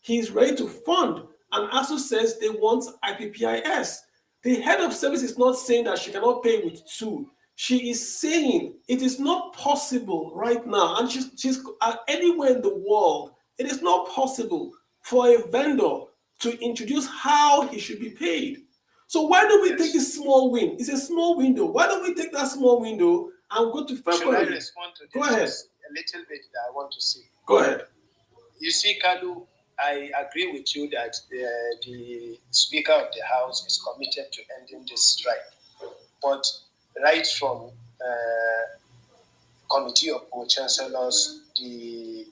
he's ready to fund. and ASUU says they want IPPIS. The head of service is not saying that she cannot pay with two. She is saying it is not possible right now, and she's anywhere in the world. It is not possible for a vendor to introduce how he should be paid. So why don't we take this small win? It's a small window. Why don't we take that small window and go to February? Should I respond to this? Go ahead. A little bit that I want to see. Go ahead. You see, Kalu, I agree with you that the Speaker of the House is committed to ending this strike. But right from Committee of Chancellors, the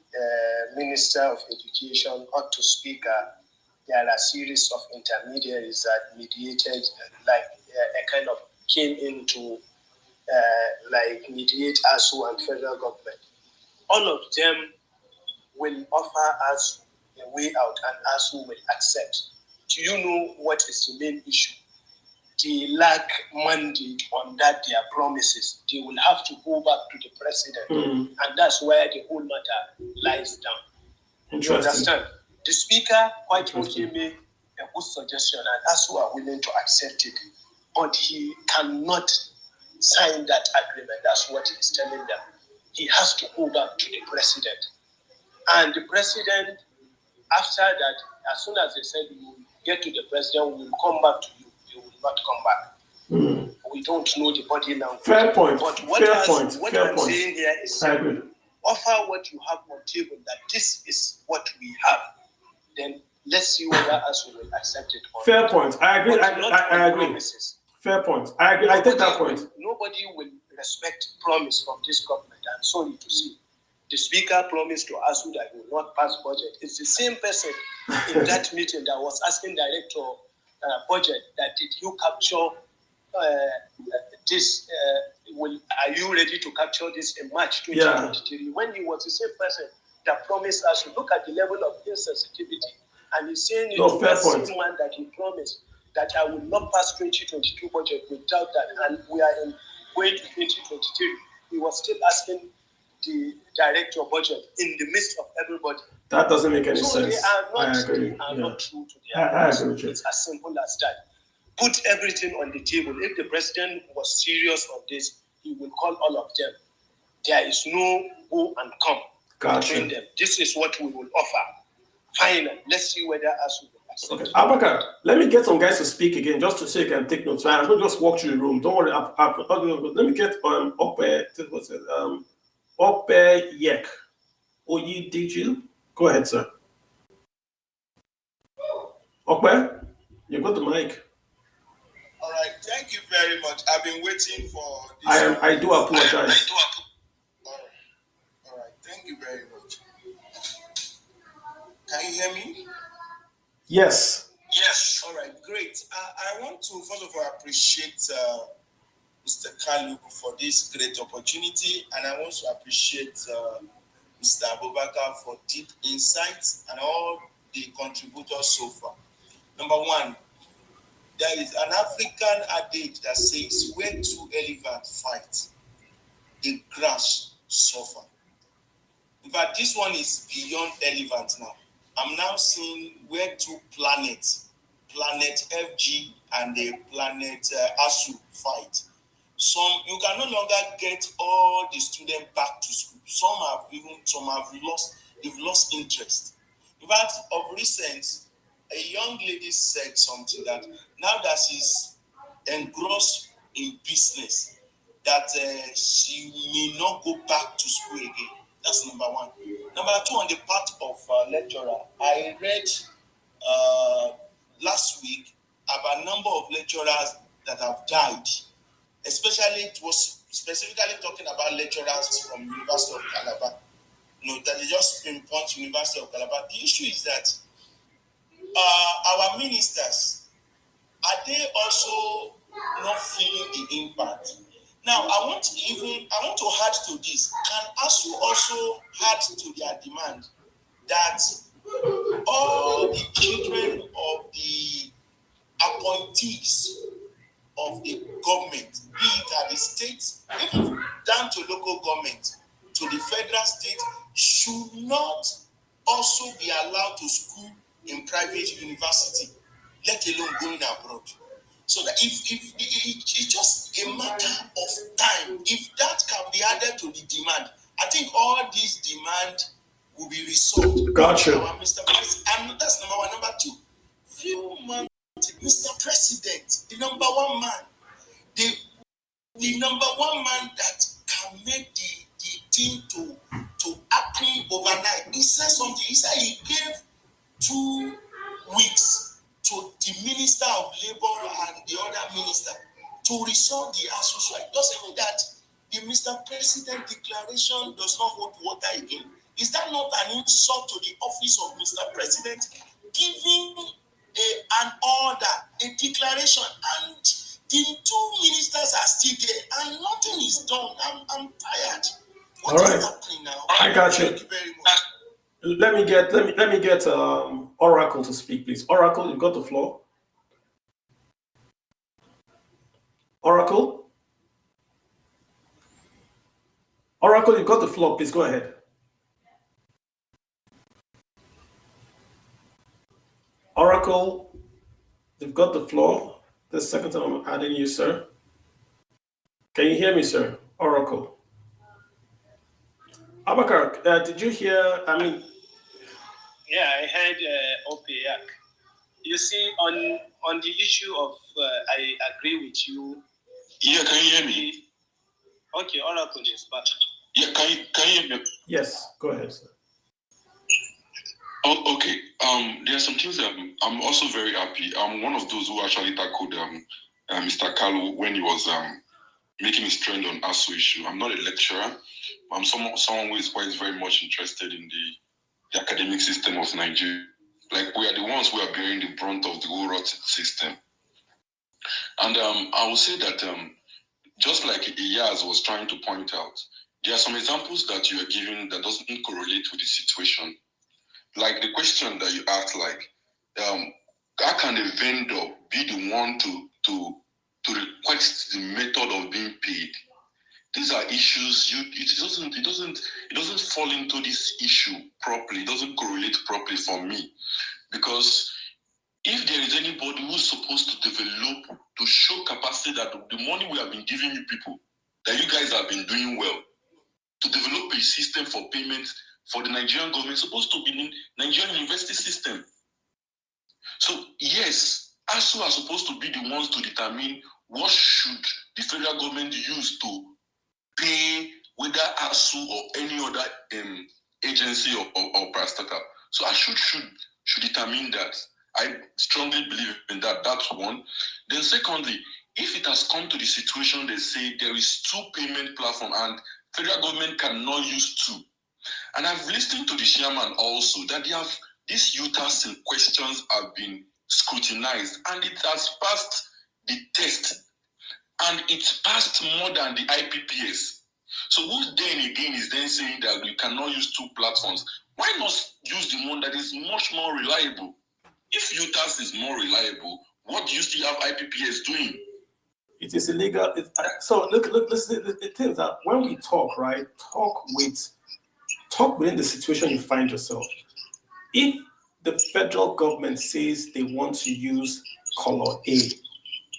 Minister of Education, up to Speaker, there are a series of intermediaries that mediated, a kind of came in to mediate ASUU and federal government. All of them will offer us a way out, and ASUU will accept. Do you know what is the main issue? They lack mandate on that their promises. They will have to go back to the president, and that's where the whole matter lies down. You understand? The speaker quite okay made a good suggestion, and ASUU are willing to accept it, but he cannot sign that agreement. That's what he's telling them. He has to go back to the president. And the president, after that, as soon as they said, we will get to the president, we will come back to you. You will not come back. We don't know the body language. Fair point. But what I'm saying here is offer what you have on table, that this is what we have. Then let's see whether ASUU will accept it or not. Fair point. I agree. I agree. Promises. Fair point. I agree. I take that point. Nobody will respect promise from this government. I'm sorry to say. The speaker promised to ASUU that he will not pass budget. It's the same person in that meeting that was asking director budget that did you capture this? Are you ready to capture this in March 2023? Yeah. When he was the same person that promised us to look at the level of insensitivity, and he's saying it to the same man that he promised that I will not pass 2022 budget without that, and we are going to 2023. He was still asking the director budget in the midst of everybody. That doesn't make any sense. They are not true to their promise. It's as simple as that. Put everything on the table. If the president was serious on this, he will call all of them. There is no go and come between them. This is what we will offer. Fine. Let's see whether ASUU will accept. Okay, Abubakar, let me get some guys to speak again, just to so you can take notes. I'm going to just walk through the room. Don't worry. Let me get Ope Yek. Oyi, did you? Go ahead, sir. Ope, you got the mic. All right, thank you very much. I've been waiting for this. I do apologize. All right, thank you very much. Can you hear me? Yes. Yes. All right, great. I want to, first of all, appreciate Mr. Kalu for this great opportunity, and I want to appreciate Mr. Abubakar for deep insights and all the contributors so far. Number one, there is an African adage that says, where two elephants fight, the grass suffer. In fact, this one is beyond elephant now. I'm now seeing where two planets, planet FG and the planet ASUU fight. You can no longer get all the students back to school. Some have lost interest. In fact, of recent, a young lady said something that now that she's engrossed in business, that she may not go back to school again. That's number one. Number two, on the part of lecturer, I read last week about a number of lecturers that have died. Especially, it was specifically talking about lecturers from University of Calabar. That they just pinpoint University of Calabar. The issue is that our ministers, are they also not feeling the impact? Now, I want to add to this. Can ASUU also add to their demand that all the children of the appointees of the government, be it at the state, even down to local government, to the federal state, should not also be allowed to school in private university, let alone going abroad. So that if it's just a matter of time, if that can be added to the demand, I think all these demand will be resolved. Gotcha. Mr. President, and that's number one. Number two, few months, Mr. President, the number one man, the number one man that can make the thing to happen overnight. He said something. He said he gave 2 weeks to the Minister of Labour and the other minister to resolve the ASUU strike. Doesn't mean that the Mr. President declaration does not hold water again. Is that not an insult to the office of Mr. President? Giving an order, a declaration, and the 2 ministers are still there, and nothing is done. I'm tired. What is happening now? I got you. Thank you very much. Let me get Oracle to speak, please. Oracle, you've got the floor. Oracle, you've got the floor. Please go ahead. Oracle, you've got the floor. The second time I'm adding you, sir. Can you hear me, sir? Oracle. Abakar, did you hear? Yeah, I heard Opiak. You see, on the issue of, I agree with you. Yeah, can you hear me? Okay, Oracle is back. Yeah, can you hear me? Yes, go ahead, sir. Oh, okay. There are some things that I'm also very happy. I'm one of those who actually tackled Mr. Kalu when he was making his trend on ASUU issue. I'm not a lecturer. I'm someone who is quite very much interested in the academic system of Nigeria. Like, we are the ones who are bearing the brunt of the whole rot system. And I will say that just like Iyaz was trying to point out, there are some examples that you are giving that doesn't correlate with the situation. Like the question that you asked, like, how can a vendor be the one to request the method of being paid? These are issues. It doesn't fall into this issue properly. It doesn't correlate properly for me, because if there is anybody who's supposed to develop, to show capacity that the money we have been giving you people, that you guys have been doing well, to develop a system for payment for the Nigerian government, supposed to be in Nigerian university system. So yes, ASUU are supposed to be the ones to determine what should the federal government use to pay whether ASUU or any other agency or parastatal. So ASUU should determine that. I strongly believe in that. That's one. Then secondly, if it has come to the situation they say there is 2 payment platform and federal government cannot use 2. And I've listened to the chairman also that these UTAS in questions have been scrutinized and it has passed the test, and it's passed more than the IPPS. So who then again is then saying that we cannot use 2 platforms? Why not use the one that is much more reliable? If UTAS is more reliable, what do you still have IPPS doing? It is illegal. So look, listen, the thing is that when we talk, right, talk within the situation you find yourself. If the federal government says they want to use color A,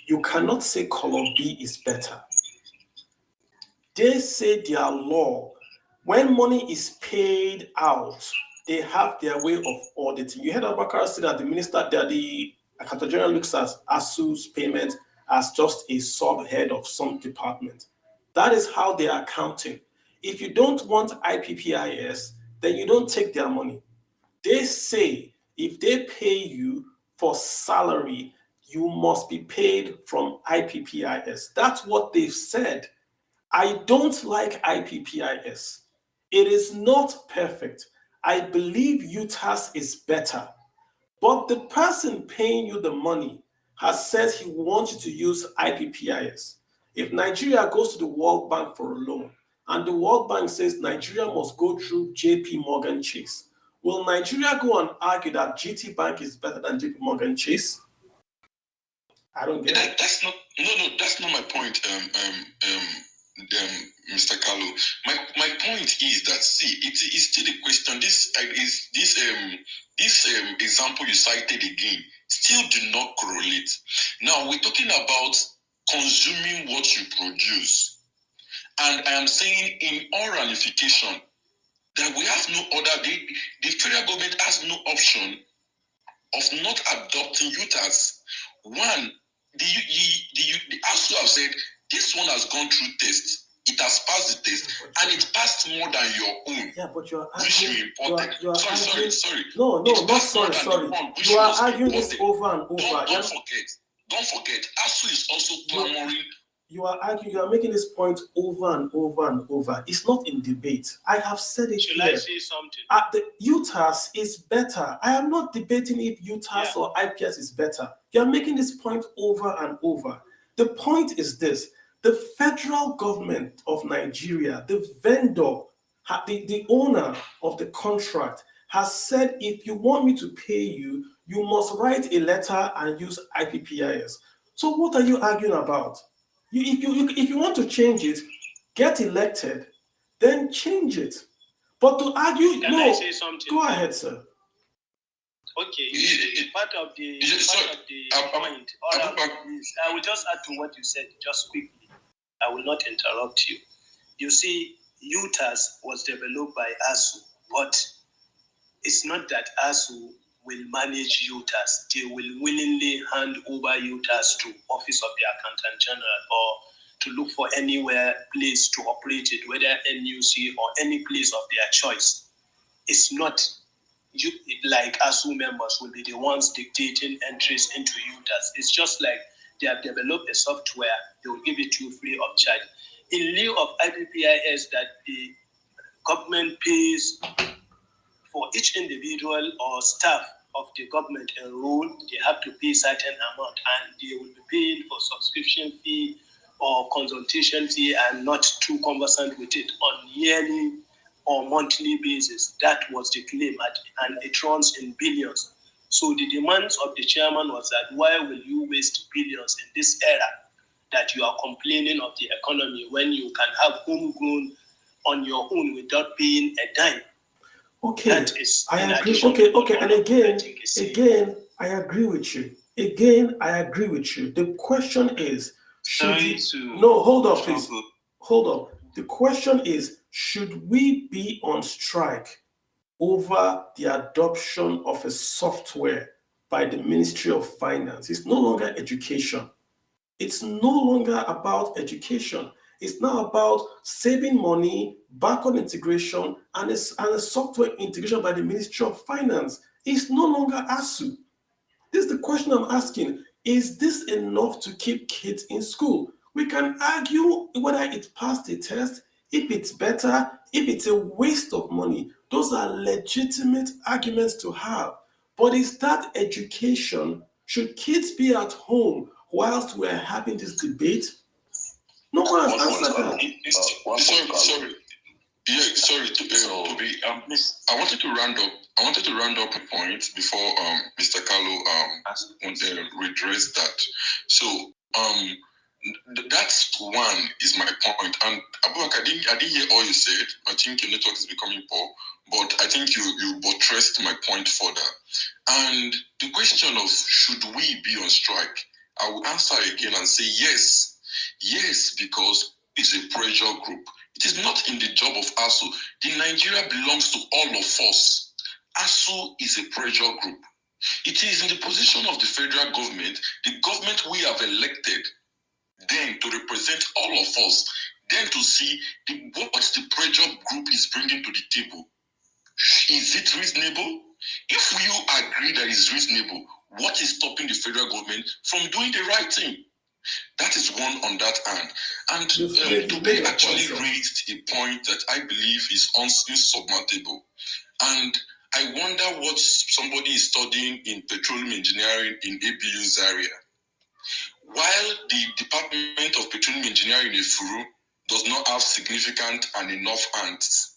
you cannot say color B is better. They say their law, when money is paid out, they have their way of auditing. You heard Abakar say that the Accountant General looks at ASUU's payment as just a subhead of some department. That is how they are accounting. If you don't want IPPIS, then you don't take their money. They say if they pay you for salary, you must be paid from IPPIS. That's what they've said. I don't like IPPIS. It is not perfect. I believe UTAS is better. But the person paying you the money has said he wants you to use IPPIS. If Nigeria goes to the World Bank for a loan, and the World Bank says Nigeria must go through JP Morgan Chase, will Nigeria go and argue that GT Bank is better than JP Morgan Chase? I don't get it. That's not my point, Mr. Carlo. My point is that it is still a question. This example you cited again still do not correlate. Now we're talking about consuming what you produce, and I am saying in all ramification that we have no other. The federal government has no option of not adopting UTAS. One, the ASUU have said this one has gone through tests. It has passed the test, and it passed more than your own. Yeah, but you're which arguing. you imported. Sorry. No, not sorry. You are arguing this over and over. Don't forget. ASUU is also clamoring. You are making this point over and over and over. It's not in debate. I have said it Should here. I say something? The UTAS is better. I am not debating if UTAS or IPS is better. You are making this point over and over. The point is this: the federal government of Nigeria, the vendor, the owner of the contract, has said if you want me to pay you, you must write a letter and use IPPIS. So what are you arguing about? If you want to change it, get elected, then change it. But to argue, Can I say something? Go ahead, sir. Okay, part of the point. I will just add to what you said, just quickly. I will not interrupt you. You see, UTAS was developed by ASUU, but it's not that ASUU will manage UTAS. They will willingly hand over UTAS to Office of the Accountant General or to look for anywhere place to operate it, whether NUC or any place of their choice. It's not like ASUU members will be the ones dictating entries into UTAS. It's just like they have developed a software, they will give it to you free of charge. In lieu of IPPIS that the government pays for each individual or staff of the government enrolled, they have to pay certain amount, and they will be paying for subscription fee or consultation fee and not too conversant with it on yearly or monthly basis. That was the claim, and it runs in billions. So the demands of the chairman was that why will you waste billions in this era that you are complaining of the economy when you can have homegrown on your own without paying a dime? Okay, I agree. Okay, and again, I agree with you. The question is, hold up, please. Hold up. The question is, should we be on strike over the adoption of a software by the Ministry of Finance? It's no longer education. It's no longer about education. It's now about saving money, backward integration, and a software integration by the Ministry of Finance. It's no longer ASUU. This is the question I'm asking. Is this enough to keep kids in school? We can argue whether it passed the test, if it's better, if it's a waste of money. Those are legitimate arguments to have. But is that education? Should kids be at home whilst we're having this debate? No one has answered that. I wanted to round up a point before Mr. Carlo redress that. So that's one is my point. And Abubakar, I didn't hear all you said. I think your network is becoming poor, but I think you buttressed my point further. And the question of should we be on strike, I will answer again and say yes. Yes, because it's a pressure group. It is not in the job of ASUU. The Nigeria belongs to all of us. ASUU is a pressure group. It is in the position of the federal government, the government we have elected, then to represent all of us, then to see what the pressure group is bringing to the table. Is it reasonable? If you agree that it's reasonable, what is stopping the federal government from doing the right thing? That is one on that hand. And Dubé actually raised a point that I believe is insurmountable. And I wonder what somebody is studying in petroleum engineering in ABU Zaria. While the Department of Petroleum Engineering in Efuru does not have significant and enough hands,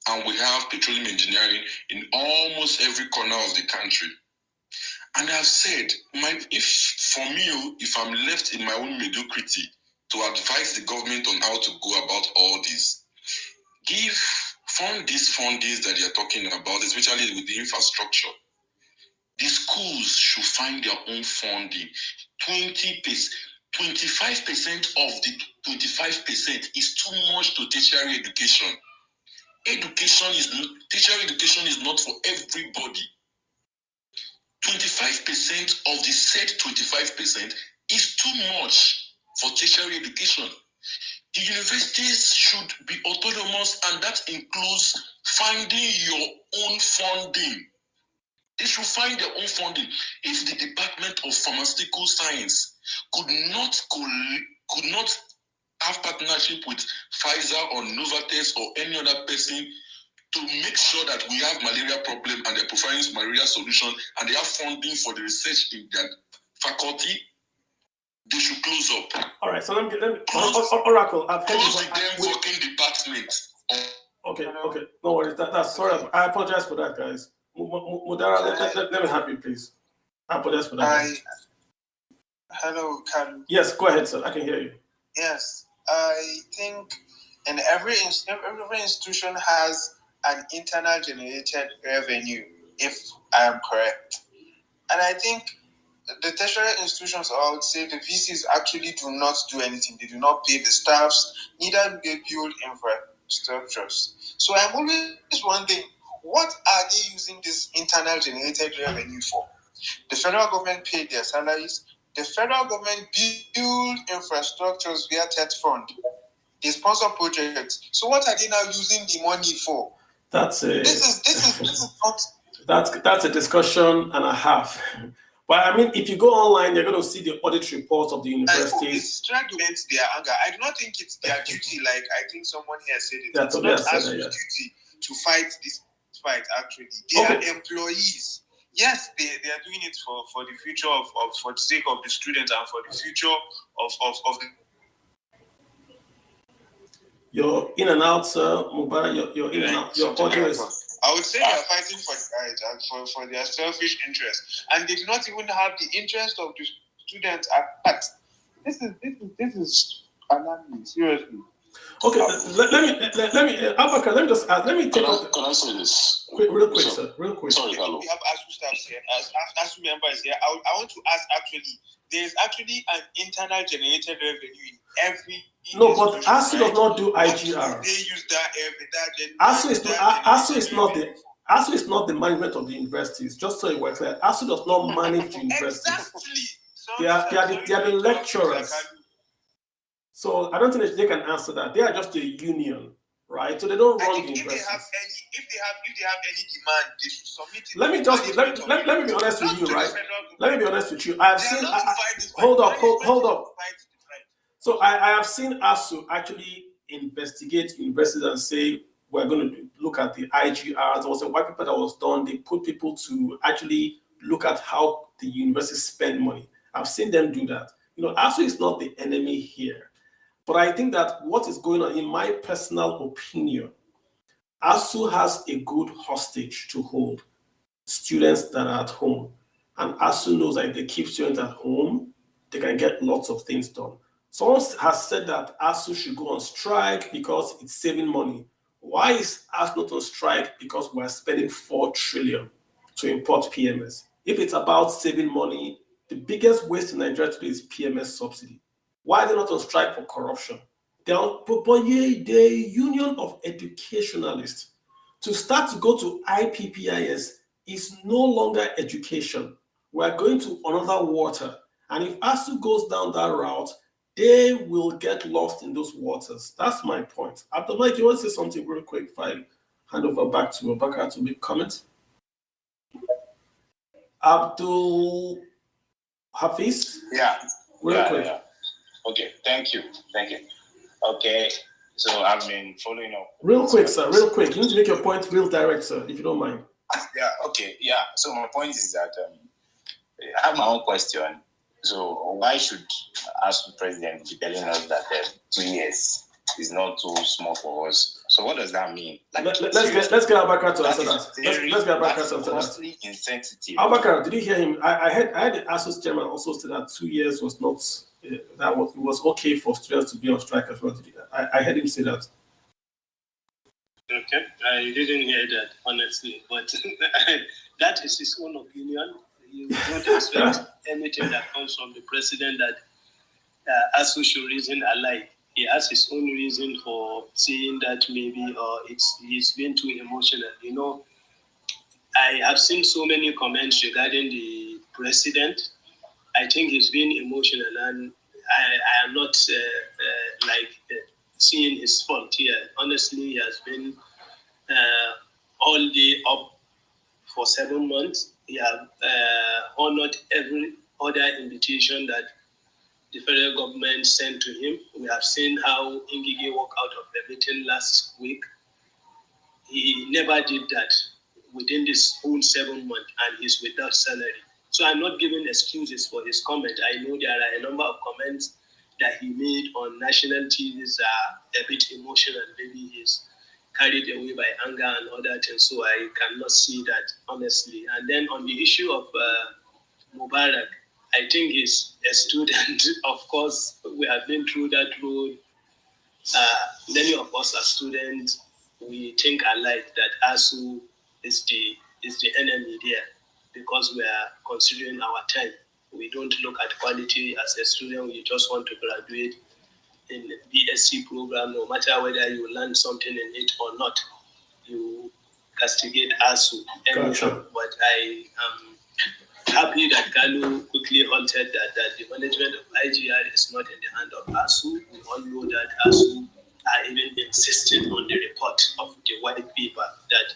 and we have petroleum engineering in almost every corner of the country. And I've said, if I'm left in my own mediocrity to advise the government on how to go about all this. Fund these fundings that they are talking about, especially with the infrastructure. The schools should find their own funding. 25% of the 25% is too much to tertiary education. Tertiary education is not for everybody. 25% of the said 25% is too much for tertiary education. The universities should be autonomous, and that includes finding your own funding. They should find their own funding. If the Department of Pharmaceutical Science could not have partnership with Pfizer or Novartis or any other person to make sure that we have malaria problem and they're providing malaria solution and they have funding for the research in their faculty, they should close up. All right, so let me Oracle, I've heard close the damn working department. Okay, no worries. That's sorry. I apologize for that, guys. Mudara, let me have you, please. I apologize for that. Hello, Kalu. Yes, go ahead, sir. I can hear you. Yes, I think in every institution has an internal generated revenue, if I am correct. And I think the tertiary institutions, or I would say the VCs, actually do not do anything. They do not pay the staffs, neither do they build infrastructures. So I'm always wondering, what are they using this internal generated revenue for? The federal government paid their salaries. The federal government build infrastructures via TET fund. They sponsor projects. So what are they now using the money for? This is not. That's a discussion and a half. But I mean, if you go online, you're going to see the audit reports of the universities. It's trying to vent their anger. I do not think it's their duty. Like I think someone here said it. It's not ASUU's duty to fight this fight. Actually, they are employees. Yes, they are doing it for the future for the sake of the students and for the future of the. You're in and out, sir. Mubarak, you're in and out. Your audio is. I would say they are fighting for the right and for their selfish interests, and they do not even have the interest of the students at heart. This is alarming, seriously. Okay, let me, Abubakar, let me just ask. Let me take out. Can I say this? Real quick, sir. Real quick. Sorry, Carlo. We have ASUU staff here, ASUU members here. I want to ask actually, there is actually an internal generated revenue in every. No, but ASUU does not do IGR. They use that ASUU is not the management of the universities. Just so you were clear, ASUU does not manage the universities. Exactly. They are the lecturers. So I don't think they can answer that. They are just a union, right? So they don't run the universities. If they have any demand, they should submit it. Let me be honest with you, right? Let me be honest with you. I have seen. Hold up. So I have seen ASUU actually investigate universities and say we're going to look at the IGRs. There was a white paper that was done. They put people to actually look at how the universities spend money. I've seen them do that. ASUU is not the enemy here. But I think that what is going on, in my personal opinion, ASUU has a good hostage to hold students that are at home. And ASUU knows that if they keep students at home, they can get lots of things done. Someone has said that ASUU should go on strike because it's saving money. Why is ASUU not on strike? Because we're spending 4 trillion to import PMS. If it's about saving money, the biggest waste in Nigeria today is PMS subsidy. Why are they not on strike for corruption? But the Union of Educationalists, to start to go to IPPIS is no longer education. We're going to another water. And if ASUU goes down that route, they will get lost in those waters. That's my point. Abdullah, do you want to say something real quick if I hand over back to Abubakar to make comments? Abdul Hafiz? Yeah. Real quick. Yeah. Okay, thank you. Okay, so I've been following up. Real quick, sir, real quick. You need to make your point real direct, sir, if you don't mind. Yeah, okay, yeah. So my point is that I have my own question. So why should ASUU president be telling us that 2 years is not too small for us? So what does that mean? Like, let's get Abubakar to answer that. Let's get Abubakar to answer that. Insensitive. Abubakar, did you hear him? I heard the ASUU chairman also said that 2 years was not that it was okay for students to be on strike as well. I heard him say that. Okay, I didn't hear that, honestly, but that is his own opinion. You don't expect anything that comes from the president that ASUU should reason alike. He has his own reason for saying that maybe, or he's been too emotional. You know, I have seen so many comments regarding the president. I think he's been emotional, and I am not seeing his fault here. Honestly, he has been all day up for 7 months. He has honored every other invitation that the federal government sent to him. We have seen how Ngige walked out of the meeting last week. He never did that within this whole 7 months, and he's without salary. So I'm not giving excuses for his comment. I know there are a number of comments that he made on national TVs are a bit emotional. Maybe he's carried away by anger and other things. So I cannot see that, honestly. And then on the issue of Mubarak, I think he's a student. Of course, we have been through that road. Many of us are students. We think alike that ASUU is the enemy there because we are considering our time. We don't look at quality as a student. We just want to graduate in the BSc program, no matter whether you learn something in it or not. You castigate ASUU anyhow. Gotcha. But I am happy that Kalu quickly halted that the management of IGR is not in the hand of ASUU. We all know that ASUU are even insisting on the report of the white paper that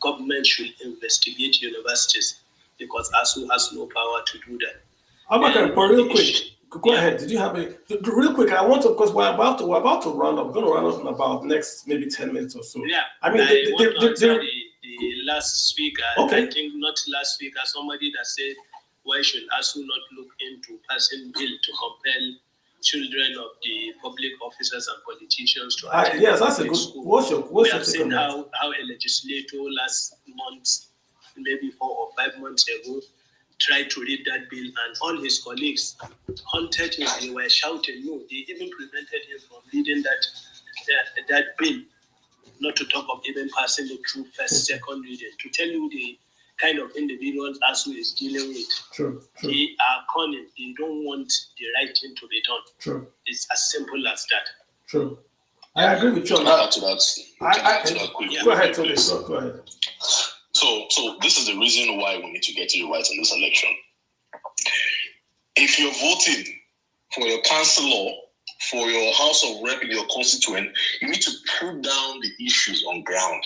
government should investigate universities because ASUU has no power to do that. But real quick, go ahead. Did you have real quick? I want to, because we're about to round up. We're going to round up in about next maybe 10 minutes or so. Yeah, I mean, the last speaker. Okay. I think not last speaker. Somebody that said, why should ASUU not look into passing bill to compel children of the public officers and politicians to attend yes, that's a good. school? What's your We have take on seen that? how a legislator last month, maybe 4 or 5 months ago, tried to read that bill, and all his colleagues hunted him. They were shouting no. They even prevented him from reading that bill. Not to talk of even passing it through first, second reading. To tell you the kind of individuals ASUU is dealing with. True. They are cunning. They don't want the right thing to be done. True. It's as simple as that. True. I agree with you on that. To that quickly. Go ahead, Tony. Go ahead. So this is the reason why we need to get it right in this election. If you're voting for your councillor, for your House of Rep in your constituent, you need to put down the issues on ground.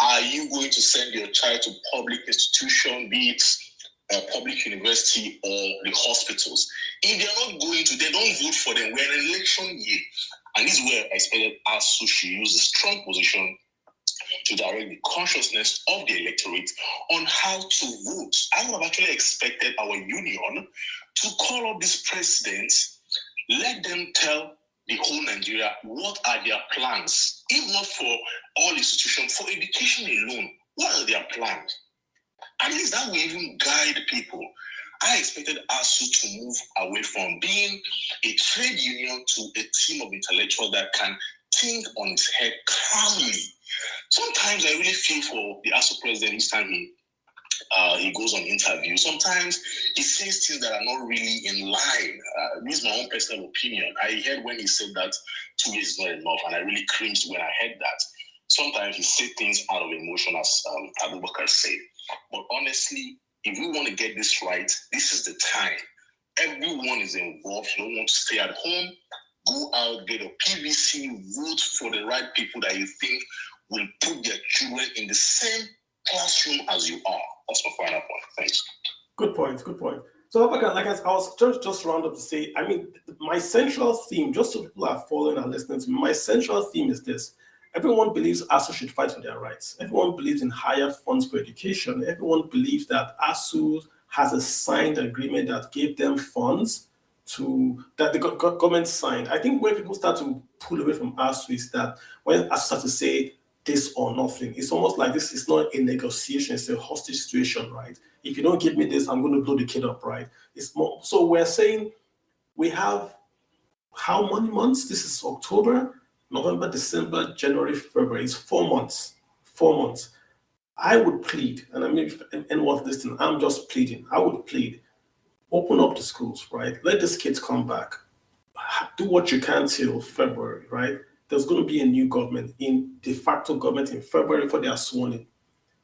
Are you going to send your child to public institution, be it a public university or the hospitals? If they're not going to, they don't vote for them. We're in an election year. And this is where I expected ASUU should use a strong position to direct the consciousness of the electorate on how to vote. I would have actually expected our union to call up these presidents, let them tell the whole Nigeria what are their plans, if not for all institutions, for education alone. What are their plans? At least that will even guide people. I expected ASUU to move away from being a trade union to a team of intellectuals that can think on its head calmly. Sometimes I really feel for the ASUU president each time he goes on interview. Sometimes he says things that are not really in line. This is my own personal opinion. I heard when he said that 2 years is not enough, and I really cringed when I heard that. Sometimes he said things out of emotion, as Abubakar said. But honestly, if we want to get this right, this is the time. Everyone is involved. You don't want to stay at home. Go out, get a PVC, vote for the right people that you think will put their children in the same classroom as you are. That's my final point. Thanks. Good point. So, like I was just round up to say, I mean, my central theme, just so people are following and listening to me, my central theme is this. Everyone believes ASUU should fight for their rights. Everyone believes in higher funds for education. Everyone believes that ASUU has a signed agreement that gave them funds that the government signed. I think when people start to pull away from ASUU is that when ASUU start to say this or nothing, it's almost like this is not a negotiation, it's a hostage situation, right? If you don't give me this, I'm going to blow the kid up, right? It's more. So we're saying We have how many months? This is October, November, December, January, February. It's 4 months. 4 months. I would plead, and I mean, if anyone's listening, I'm just pleading. I would plead, open up the schools, right? Let these kids come back. Do what you can till February, right? There's going to be a new government, in de facto government in February before they are sworn in.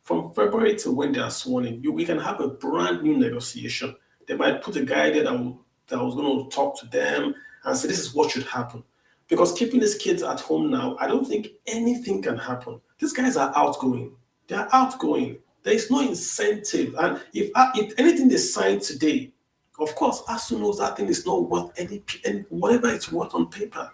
From February to when they are sworn in, we can have a brand new negotiation. They might put a guy there that was going to talk to them and say, this is what should happen. Because keeping these kids at home now, I don't think anything can happen. These guys are outgoing. They are outgoing. There is no incentive. And if anything they sign today, of course, ASUU knows that thing is not worth any whatever it's worth on paper.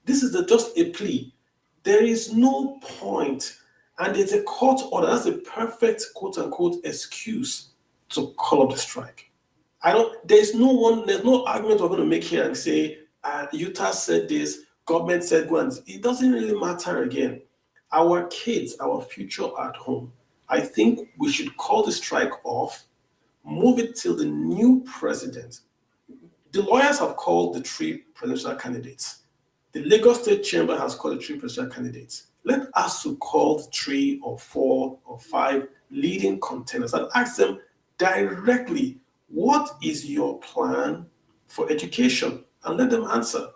This is just a plea. There is no point, and there's a court order. That's a perfect quote unquote excuse to call up the strike. There's no argument we're going to make here and say, Utah said this, government said go, and it doesn't really matter again. Our kids, our future at home. I think we should call the strike off, move it till the new president. The lawyers have called the 3 presidential candidates. The Lagos State Chamber has called the 3 presidential candidates. Let ASUU call the 3 or 4 or 5 leading contenders and ask them directly, what is your plan for education? And let them answer.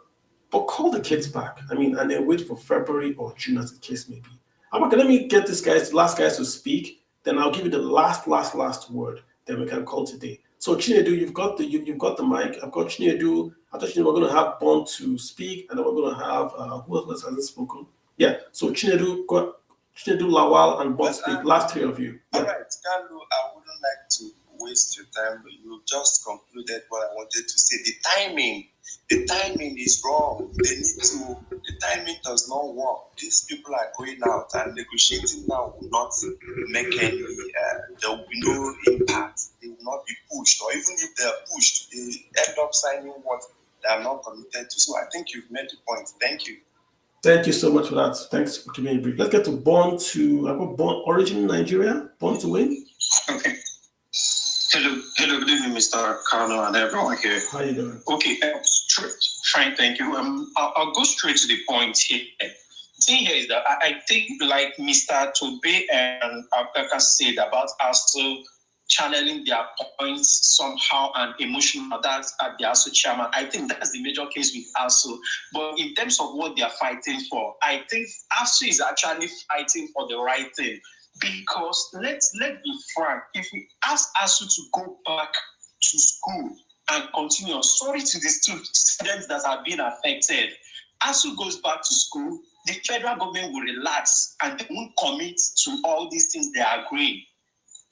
But call the kids back. And then wait for February or June, as the case may be. Okay, let me get last guys to speak. Then I'll give you the last word. Then we can call today. So Chinedu, you've got the mic. I've got Chinedu. I thought we're going to have Bond to speak, and then we're going to have who else hasn't spoken? Yeah. So Chinedu, Lawal, and Bond speak. Last 3 of you. Yeah. All right, Carlo, I wouldn't like to waste your time. You just concluded what I wanted to say. The timing is wrong. The timing does not work. These people are going out and negotiating now will not make any, there will be no impact. They will not be pushed, or even if they are pushed, they end up signing what they are not committed to. So I think you've made the point. Thank you. Thank you so much for that. Thanks for being brief. Let's get to Born to, I got Born Origin Nigeria, Born to Win. Okay. Hello, good evening, Mr. Carlo and everyone here. How are you doing? Okay, fine, thank you. I'll go straight to the point here. The thing here is that I think, like Mr. Tobe and Abeka said about ASUU channeling their points somehow and emotional, that's at the ASUU chairman. I think that's the major case with ASUU. But in terms of what they're fighting for, I think ASUU is actually fighting for the right thing. Because let's be frank, if we ask ASUU to go back to school and continue, sorry to the students that have been affected, ASUU goes back to school, the federal government will relax and they won't commit to all these things they are agreeing.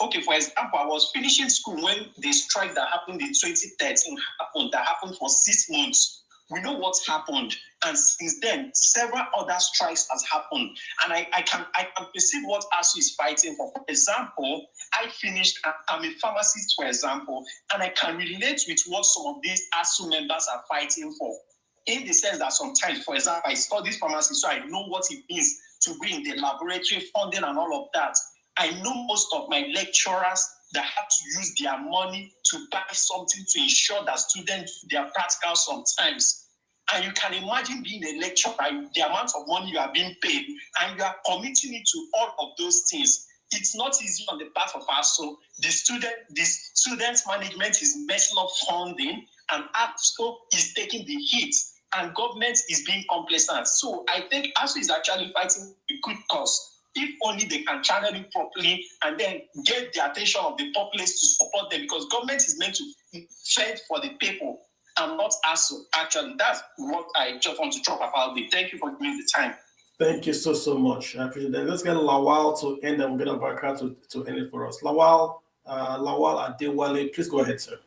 Okay, for example, I was finishing school when the strike that happened in 2013 happened, that happened for 6 months. We know what's happened, and since then, several other strikes has happened, and I can perceive what ASUU is fighting for. For example, I'm a pharmacist, for example, and I can relate with what some of these ASUU members are fighting for, in the sense that sometimes, for example, I study pharmacy, so I know what it means to be in the laboratory funding and all of that. I know most of my lecturers that have to use their money to buy something to ensure that students do their practical sometimes. And you can imagine being a lecturer, the amount of money you are being paid, and you are committing it to all of those things. It's not easy on the part of ASUU. The students management is messing up funding, and ASUU is taking the hit, and government is being complacent. So I think ASUU is actually fighting a good cause. If only they can channel it properly and then get the attention of the populace to support them, because government is meant to fend for the people and not ASUU. Actually, that's what I just want to talk about. Thank you for giving me the time. Thank you so much. I appreciate that. Let's get Lawal to end and we're going to Baraka to end it for us. Lawal Adewale, please go ahead, sir.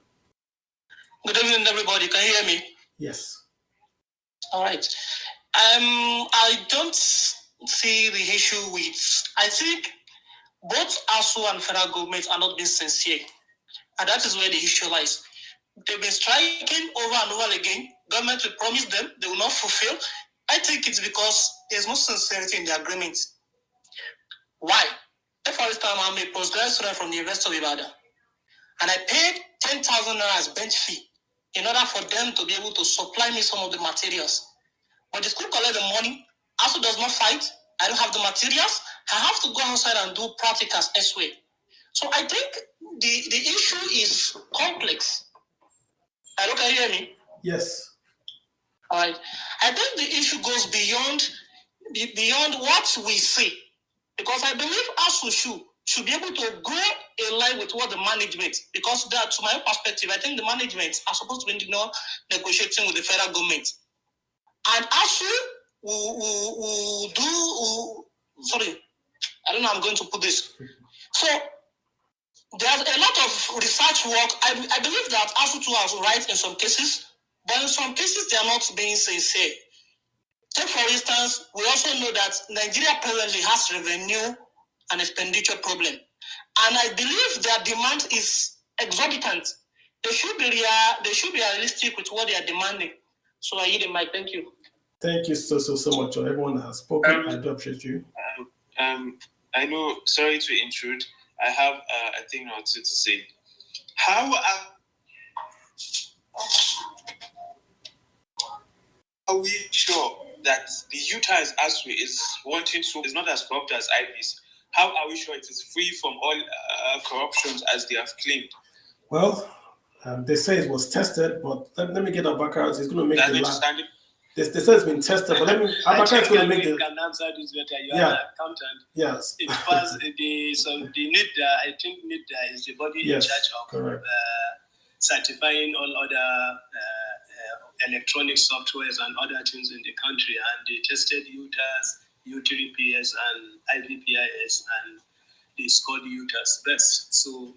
Good evening, everybody. Can you hear me? Yes. All right. I don't see the issue with, I think both ASUU and federal government are not being sincere, and that is where the issue lies. They've been striking over and over again. Government will promise them, they will not fulfill. I think it's because there's no sincerity in the agreement. Why? For instance, I'm a postgraduate student from the University of Ibadan, and I paid 10,000 naira as bench fee in order for them to be able to supply me some of the materials. But the school collect the money. ASUU does not fight. I don't have the materials. I have to go outside and do practicals elsewhere. So I think the issue is complex. Hello, can you hear me? Yes. All right. I think the issue goes beyond what we see, because I believe ASUU should be able to go in line with what the management, because that, to my perspective, I think the management are supposed to be negotiating with the federal government. And ASUU will do, sorry, I don't know how I'm going to put this. So there's a lot of research work. I believe that ASUU has right in some cases, but in some cases they are not being sincere. Take for instance, we also know that Nigeria presently has revenue and expenditure problem. And I believe their demand is exorbitant. They should be realistic with what they are demanding. So I yield the mic. Thank you. Thank you so much. Everyone has spoken. I do appreciate you. I know, sorry to intrude. I have a thing or two to say. How are we sure that the Utah ASUU is wanting to is not as corrupt as IBs? How are we sure it is free from all corruptions as they have claimed? Well, they say it was tested, but let me get Abakar. It's going to make the last. They say it's been tested, but let me. Abakar is going to make the. Can answer this better. You are an accountant. Yes. It was the NIDA. I think NIDA is the body in charge of certifying all other electronic softwares and other things in the country, and they tested Utah's U3PS and IVPIS, and they scored Utah's best. So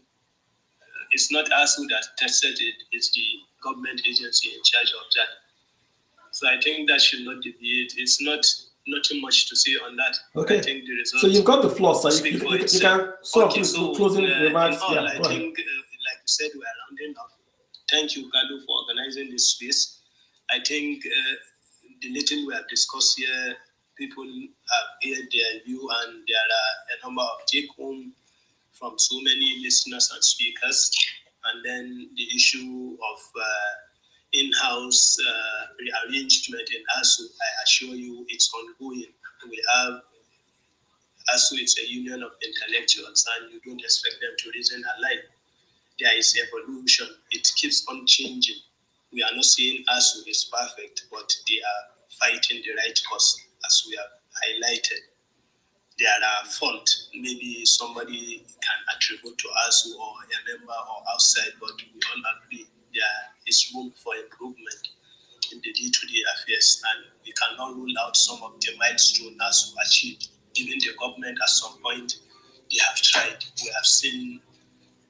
it's not ASUU that tested it; it's the government agency in charge of that. So I think that should not deviate. It's nothing much to say on that. Okay. I think the results. So you've got the floor, sir. You can sort of closing remarks. In all, I think, like you said, we are rounding up. Thank you, Kalu, for organizing this space. I think the little we have discussed here, people have heard their view, and there are a number of take-home from so many listeners and speakers. And then the issue of in-house rearrangement in ASUU, I assure you it's ongoing. We have ASUU, it's a union of intellectuals, and you don't expect them to reason alike. There is evolution. It keeps on changing. We are not saying ASUU is perfect, but they are fighting the right cause, as we have highlighted. There are faults. Maybe somebody can attribute to ASUU or a member or outside, but we all agree there is room for improvement in the day-to-day affairs, and we cannot rule out some of the milestones ASUU achieved. Even the government at some point, they have tried. We have seen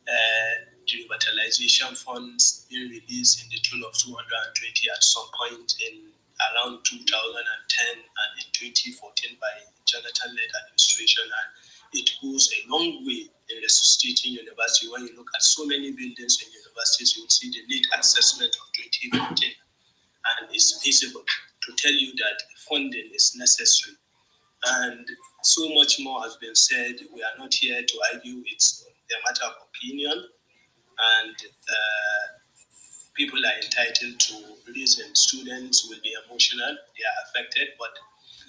the revitalization funds being released in the tune of 220 at some point in around 2010 and in 2014 by Jonathan-led administration, and it goes a long way in resuscitating university. When you look at so many buildings in universities, you will see the lead assessment of 2014, and it's visible to tell you that funding is necessary. And so much more has been said. We are not here to argue. It's a matter of opinion, and people are entitled to reason. Students will be emotional, they are affected, but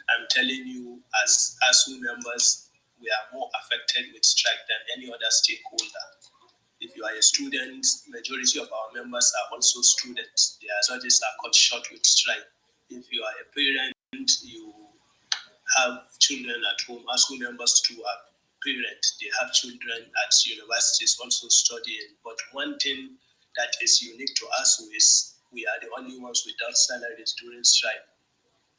I'm telling you, as ASUU members, we are more affected with strike than any other stakeholder. If you are a student, majority of our members are also students. Their studies are cut short with strike. If you are a parent, you have children at home. ASUU members too are parents. They have children at universities also studying. But one thing that is unique to ASUU is we are the only ones without salaries during strike.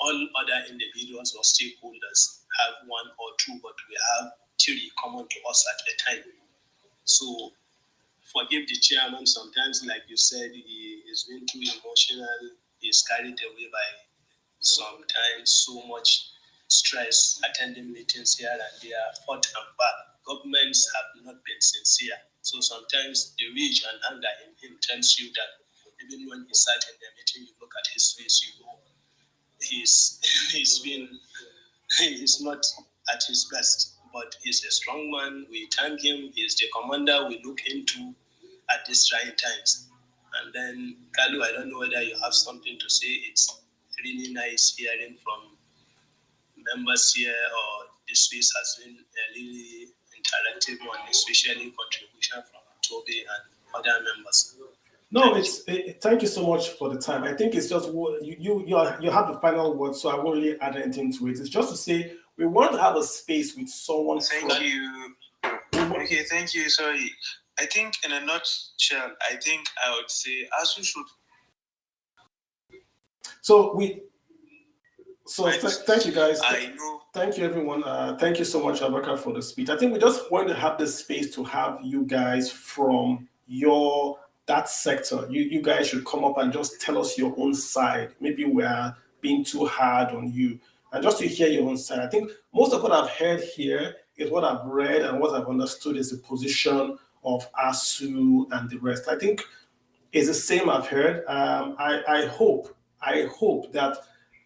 All other individuals or stakeholders have one or two, but we have three common to us at a time. So forgive the chairman sometimes, like you said, he is being too emotional. He is carried away by sometimes so much stress, attending meetings here and there, forth and back. Governments have not been sincere. So sometimes the rage and anger in him tells you that even when he sat in the meeting, you look at his face, you know he's not at his best. But he's a strong man. We thank him. He's the commander we look into at these trying times. And then, Kalu, I don't know whether you have something to say. It's really nice hearing from members here, or this space has been a really interactive one, especially contribution from Toby and other members. No, thank you so much for the time. I think it's just you have the final word, so I won't really add anything to it. It's just to say we want to have a space with someone. Thank you. Okay, thank you. Sorry. I think in a nutshell, I think I would say ASUU should. Thank you guys. I know. Thank you everyone. Thank you so much, Abaka, for the speech. I think we just want to have this space to have you guys from that sector. You guys should come up and just tell us your own side. Maybe we're being too hard on you. And just to hear your own side. I think most of what I've heard here is what I've read and what I've understood is the position of ASUU and the rest. I think it's the same I've heard. I hope that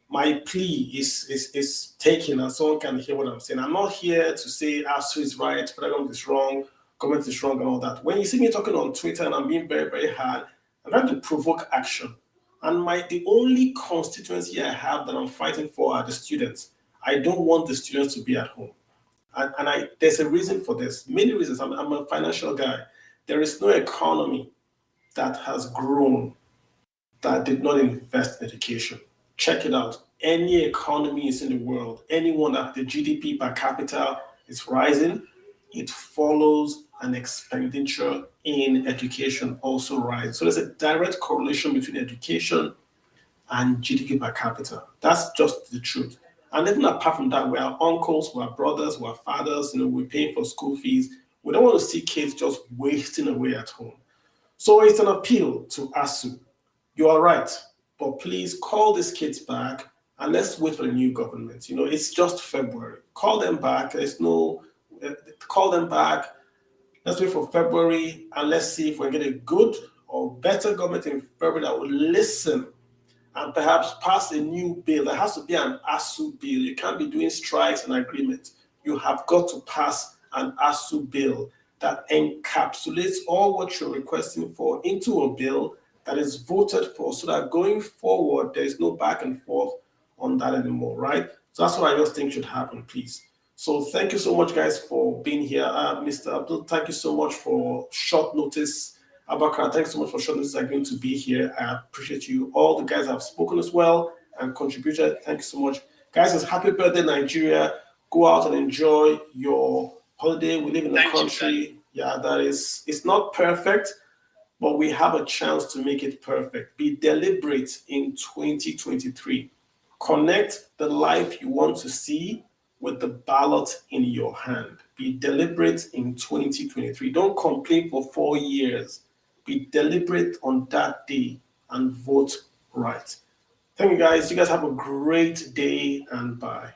my plea is taken and someone can hear what I'm saying. I'm not here to say ASUU is right, federal government is wrong, government is wrong, and all that. When you see me talking on Twitter and I'm being very, very hard, I'm trying to provoke action. And the only constituency I have that I'm fighting for are the students. I don't want the students to be at home. And there's a reason for this. Many reasons. I'm a financial guy. There is no economy that has grown that did not invest in education. Check it out. Any economy is in the world, anyone that the GDP per capita is rising, it follows an expenditure in education also rise. So there's a direct correlation between education and GDP per capita. That's just the truth. And even apart from that, we are uncles, we are brothers, we are fathers, we're paying for school fees. We don't want to see kids just wasting away at home. So it's an appeal to ASUU. You are right, but please call these kids back and let's wait for the new government. It's just February. Call them back. Call them back. Let's wait for February and let's see if we can get a good or better government in February that will listen and perhaps pass a new bill. There has to be an ASUU bill. You can't be doing strikes and agreements. You have got to pass an ASUU bill that encapsulates all what you're requesting for into a bill that is voted for, so that going forward, there is no back and forth on that anymore, right? So that's what I just think should happen, please. So thank you so much, guys, for being here. Mr. Abdul, thank you so much for short notice. Abakar, thanks so much for short notice agreeing to be here. I appreciate you. All the guys have spoken as well and contributed. Thank you so much. Guys, it's happy birthday, Nigeria. Go out and enjoy your holiday. We live in a country, it's not perfect, but we have a chance to make it perfect. Be deliberate in 2023. Connect the life you want to see with the ballot in your hand. Be deliberate in 2023. Don't complain for 4 years. Be deliberate on that day and vote right. Thank you, guys. You guys have a great day and bye.